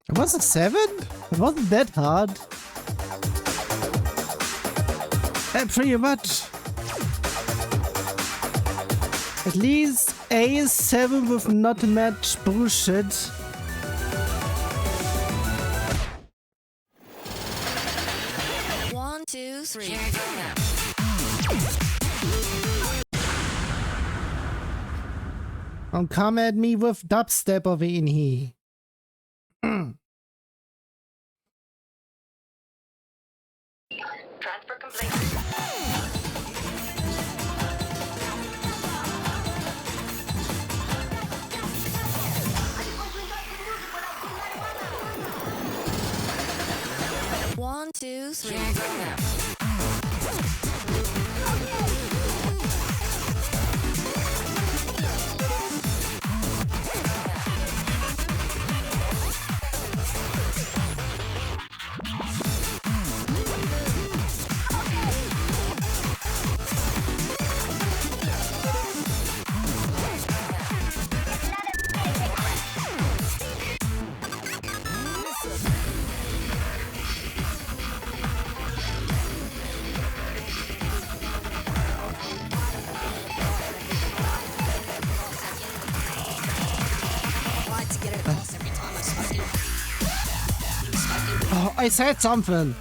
It wasn't 7? It wasn't that hard. Pretty much. At least A is 7 with not much bullshit. One, two, three. Don't come at me with dubstep over in here. Transfer complete. One, two, three. Oh, I said something.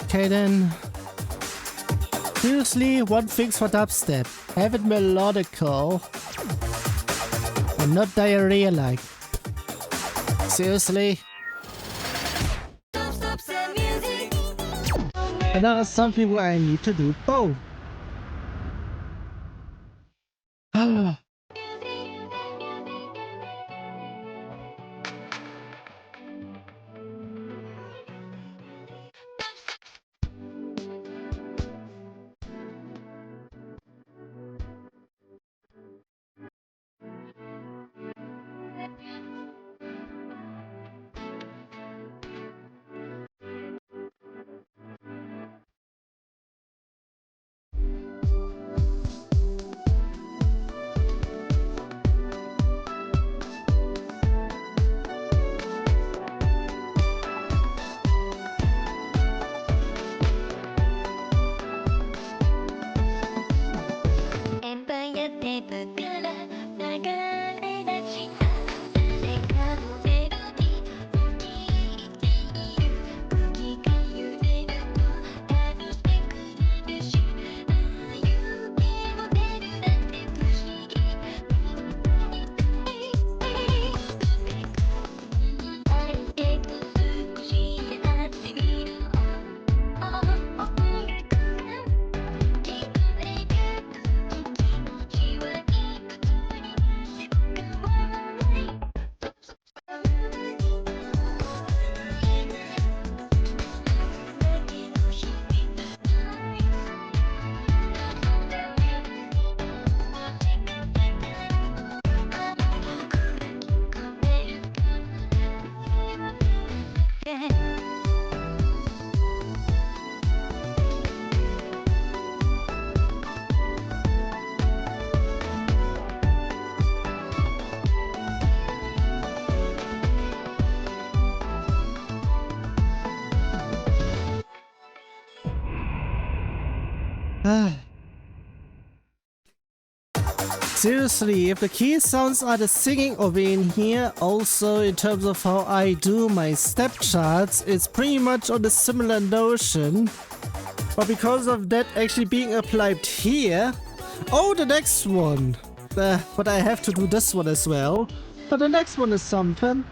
Okay then. Seriously, one fix for dubstep. Have it melodical and not diarrhea-like. Seriously? And there are some people I need to do both. Seriously, if the key sounds are the singing over in here, also in terms of how I do my step charts, it's pretty much on a similar notion. But because of that actually being applied here... Oh, the next one! But I have to do this one as well. But the next one is something.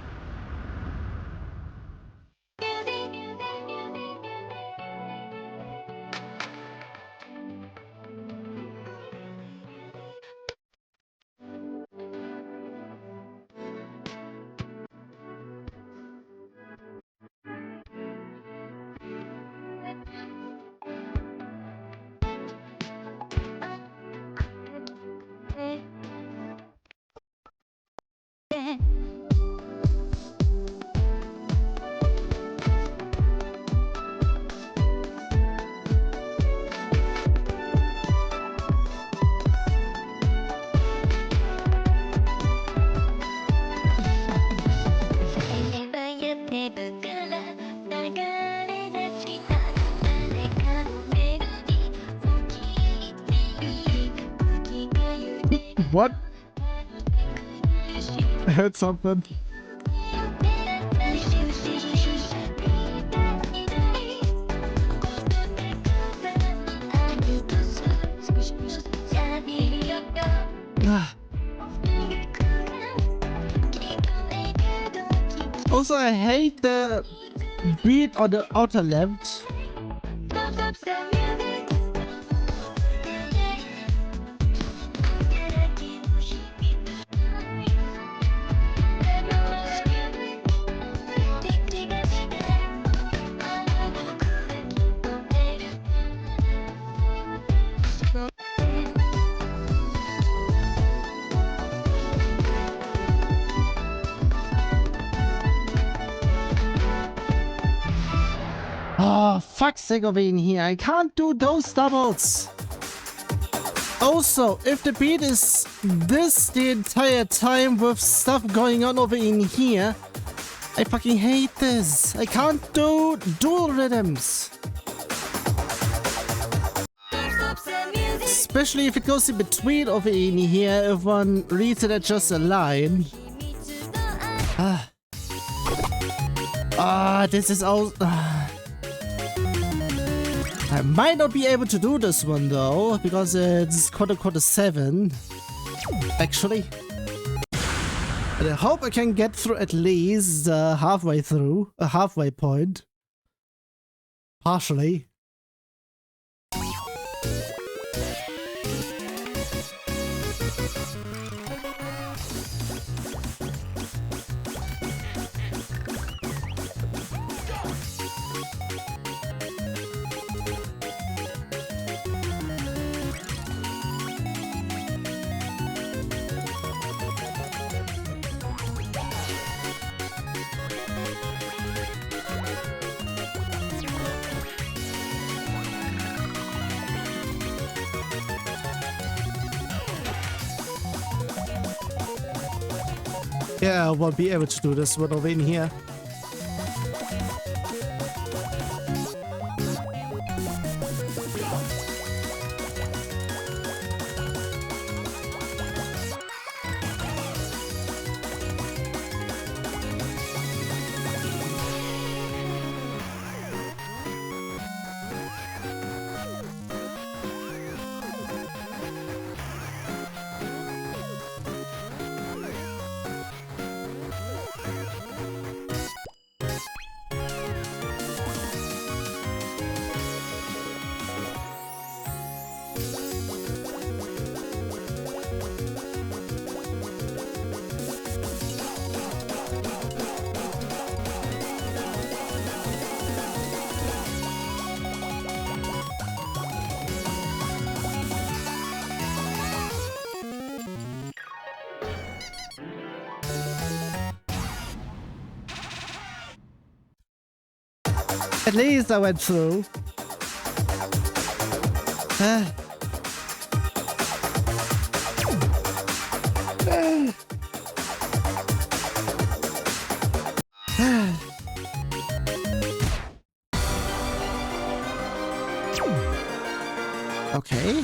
What? I heard something. Also, I hate the beat on the outer left. Oh, fuck's sake over in here. I can't do those doubles. Also, if the beat is this the entire time with stuff going on over in here, I fucking hate this. I can't do dual rhythms. Especially if it goes in between over in here, if one reads it as just a line. This is all... I might not be able to do this one though, because it's quote-unquote a 7, actually. But I hope I can get through at least halfway through, a halfway point. Partially. Yeah, I won't be able to do this one over in here. At least I went through. Okay.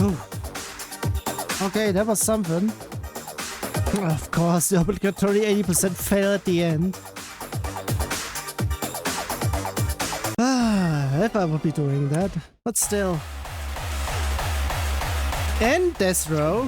Ooh. Okay, that was something. Of course, the obligatory 80% fail at the end. If I would be doing that. But still. And Death Row.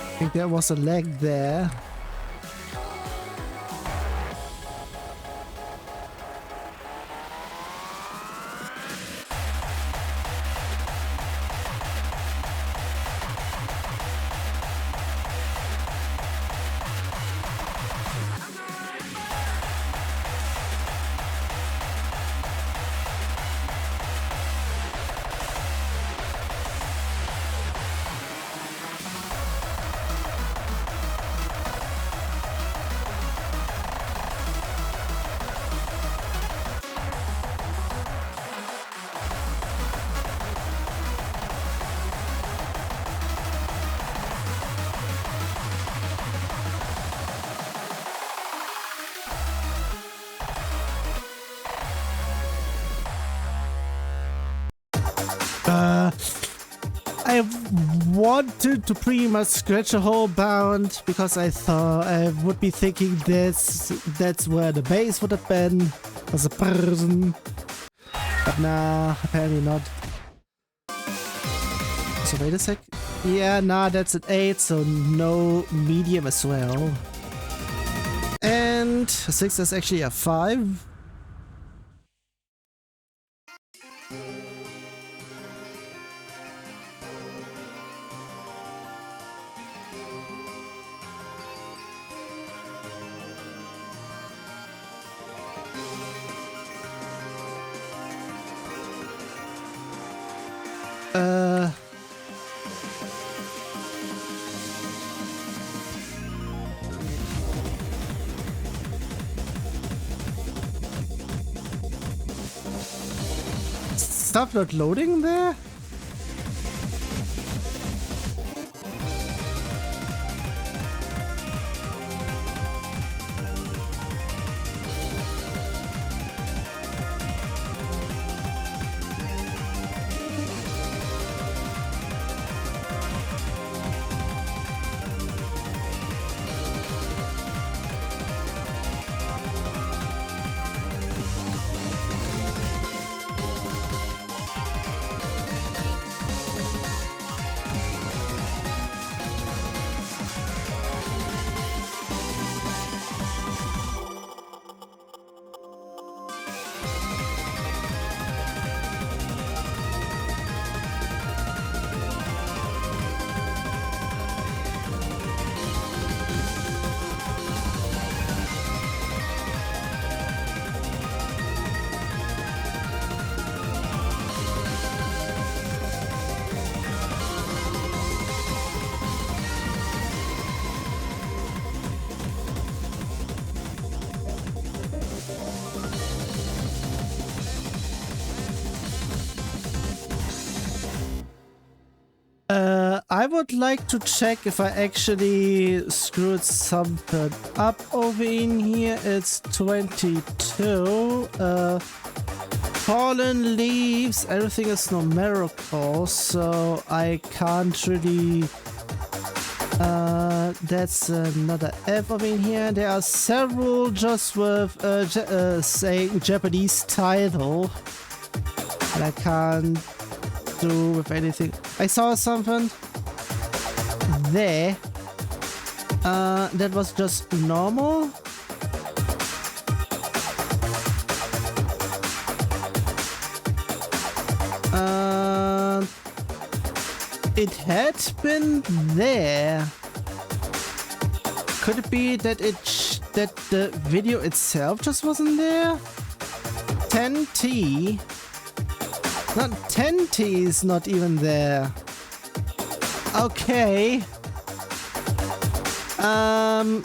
I think there was a lag there. wanted to pretty much scratch a whole bound because I thought I would be thinking that's where the bass would have been as a person. But nah, apparently not. So wait a sec. Yeah, nah, that's an 8, so no medium as well. And 6 is actually a 5. Stop not loading there? I would like to check if I actually screwed something up over in here. It's 22. Fallen leaves, everything is numerical, so I can't really... that's another F over in here. There are several just with saying Japanese title, and I can't do with anything. I saw something there that was just normal. It had been there. Could it be that that the video itself just wasn't there? 10T. Not 10T is not even there. Okay.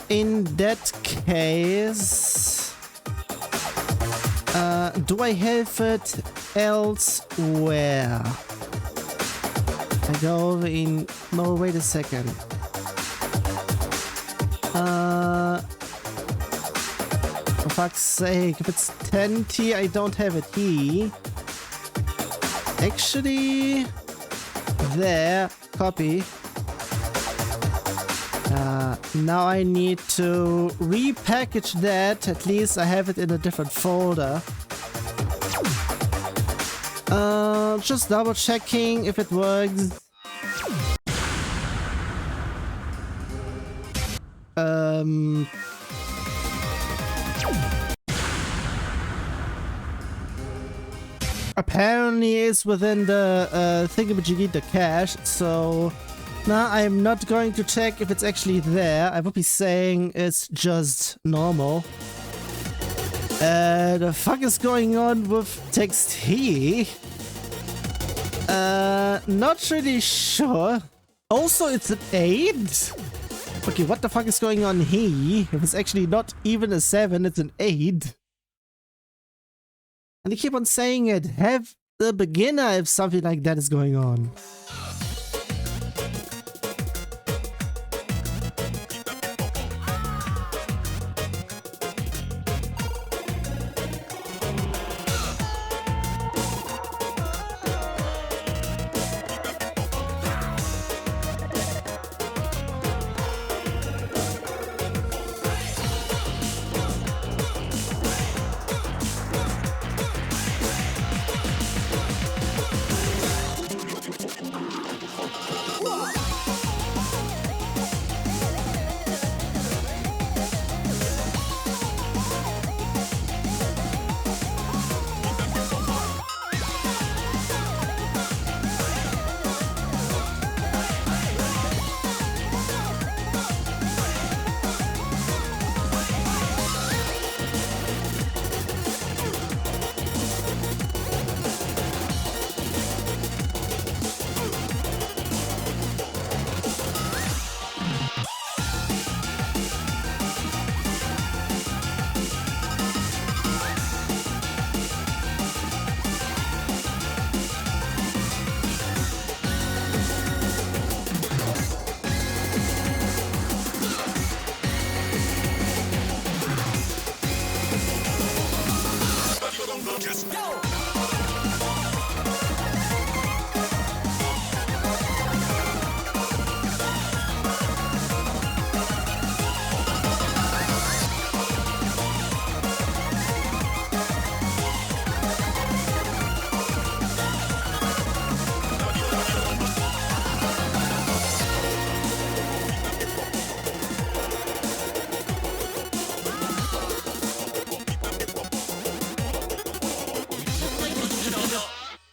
In that case, do I have it elsewhere? I go over in... No, wait a second. For fuck's sake, if it's 10T, I don't have it here. Actually, there, copy. Now I need to repackage that. At least I have it in a different folder. Just double checking if it works. Apparently it's within the thingamajiggy, the cache, so now I'm not going to check if it's actually there. I would be saying it's just normal. The fuck is going on with text here? Not really sure. Also, it's an 8? Okay, what the fuck is going on here? If it's actually not even a 7, it's an 8. And they keep on saying it. Have the beginner if something like that is going on.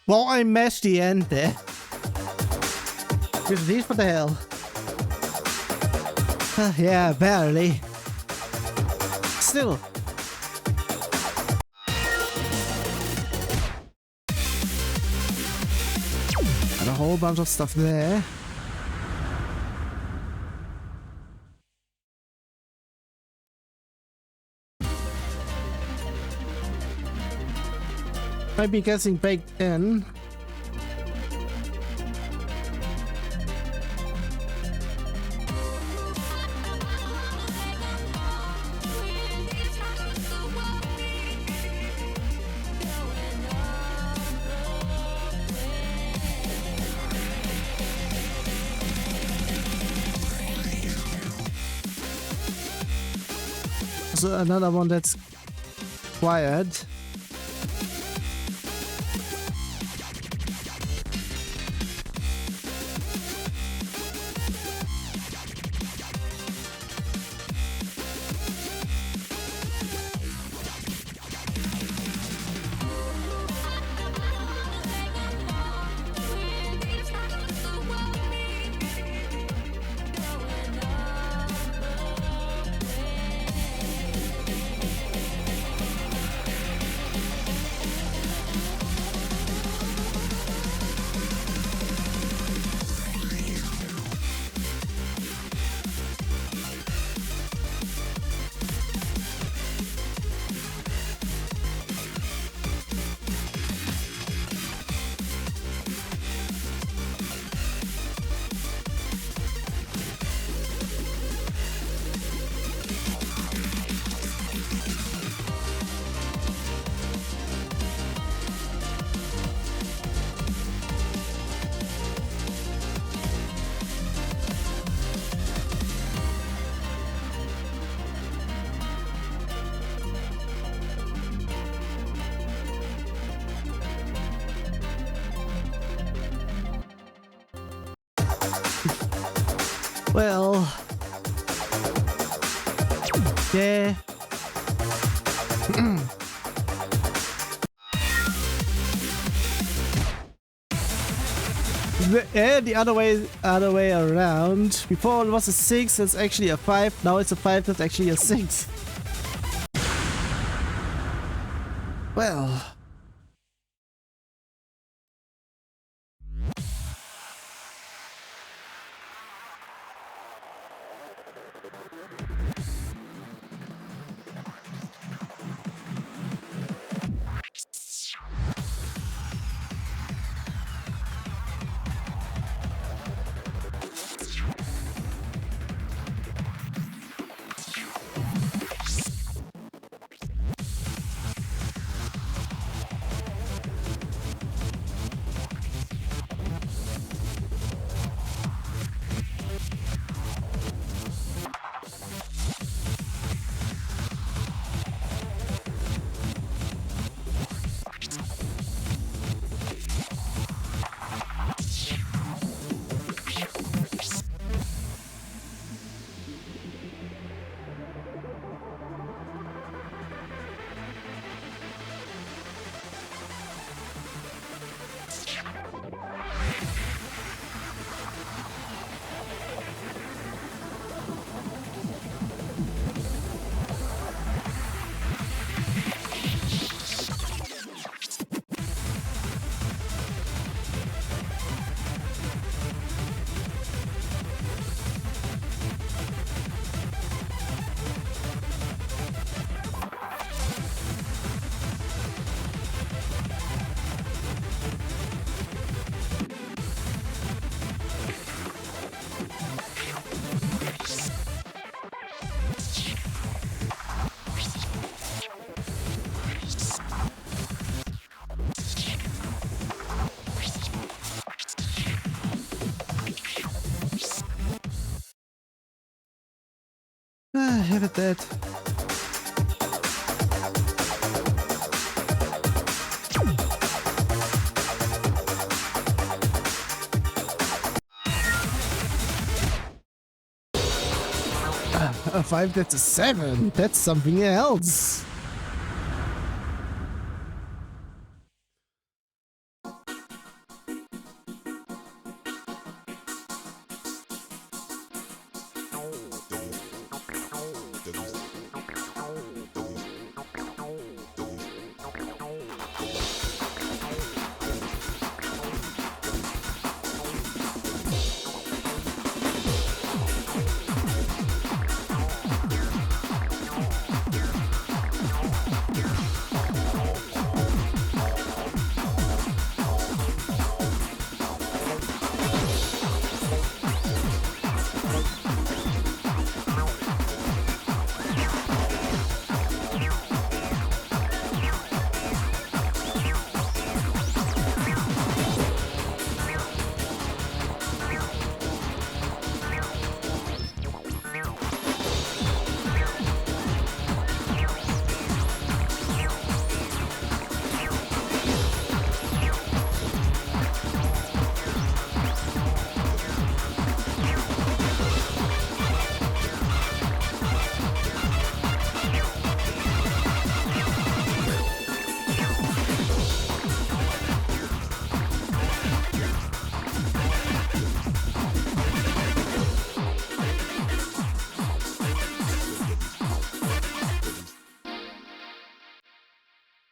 Well, I mashed the end there. With these, what the hell? Yeah, barely. Still. Got a whole bunch of stuff there. Might be getting baked in. So another one that's quiet. Well, yeah. The other way around. Before it was a 6, it's actually a 5. Now it's a 5, that's actually a 6. Well. Have it that. A 5, that's a 7. That's something else.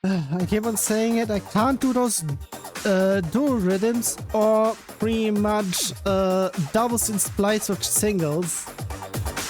I keep on saying it, I can't do those dual rhythms or pretty much doubles and splice with singles.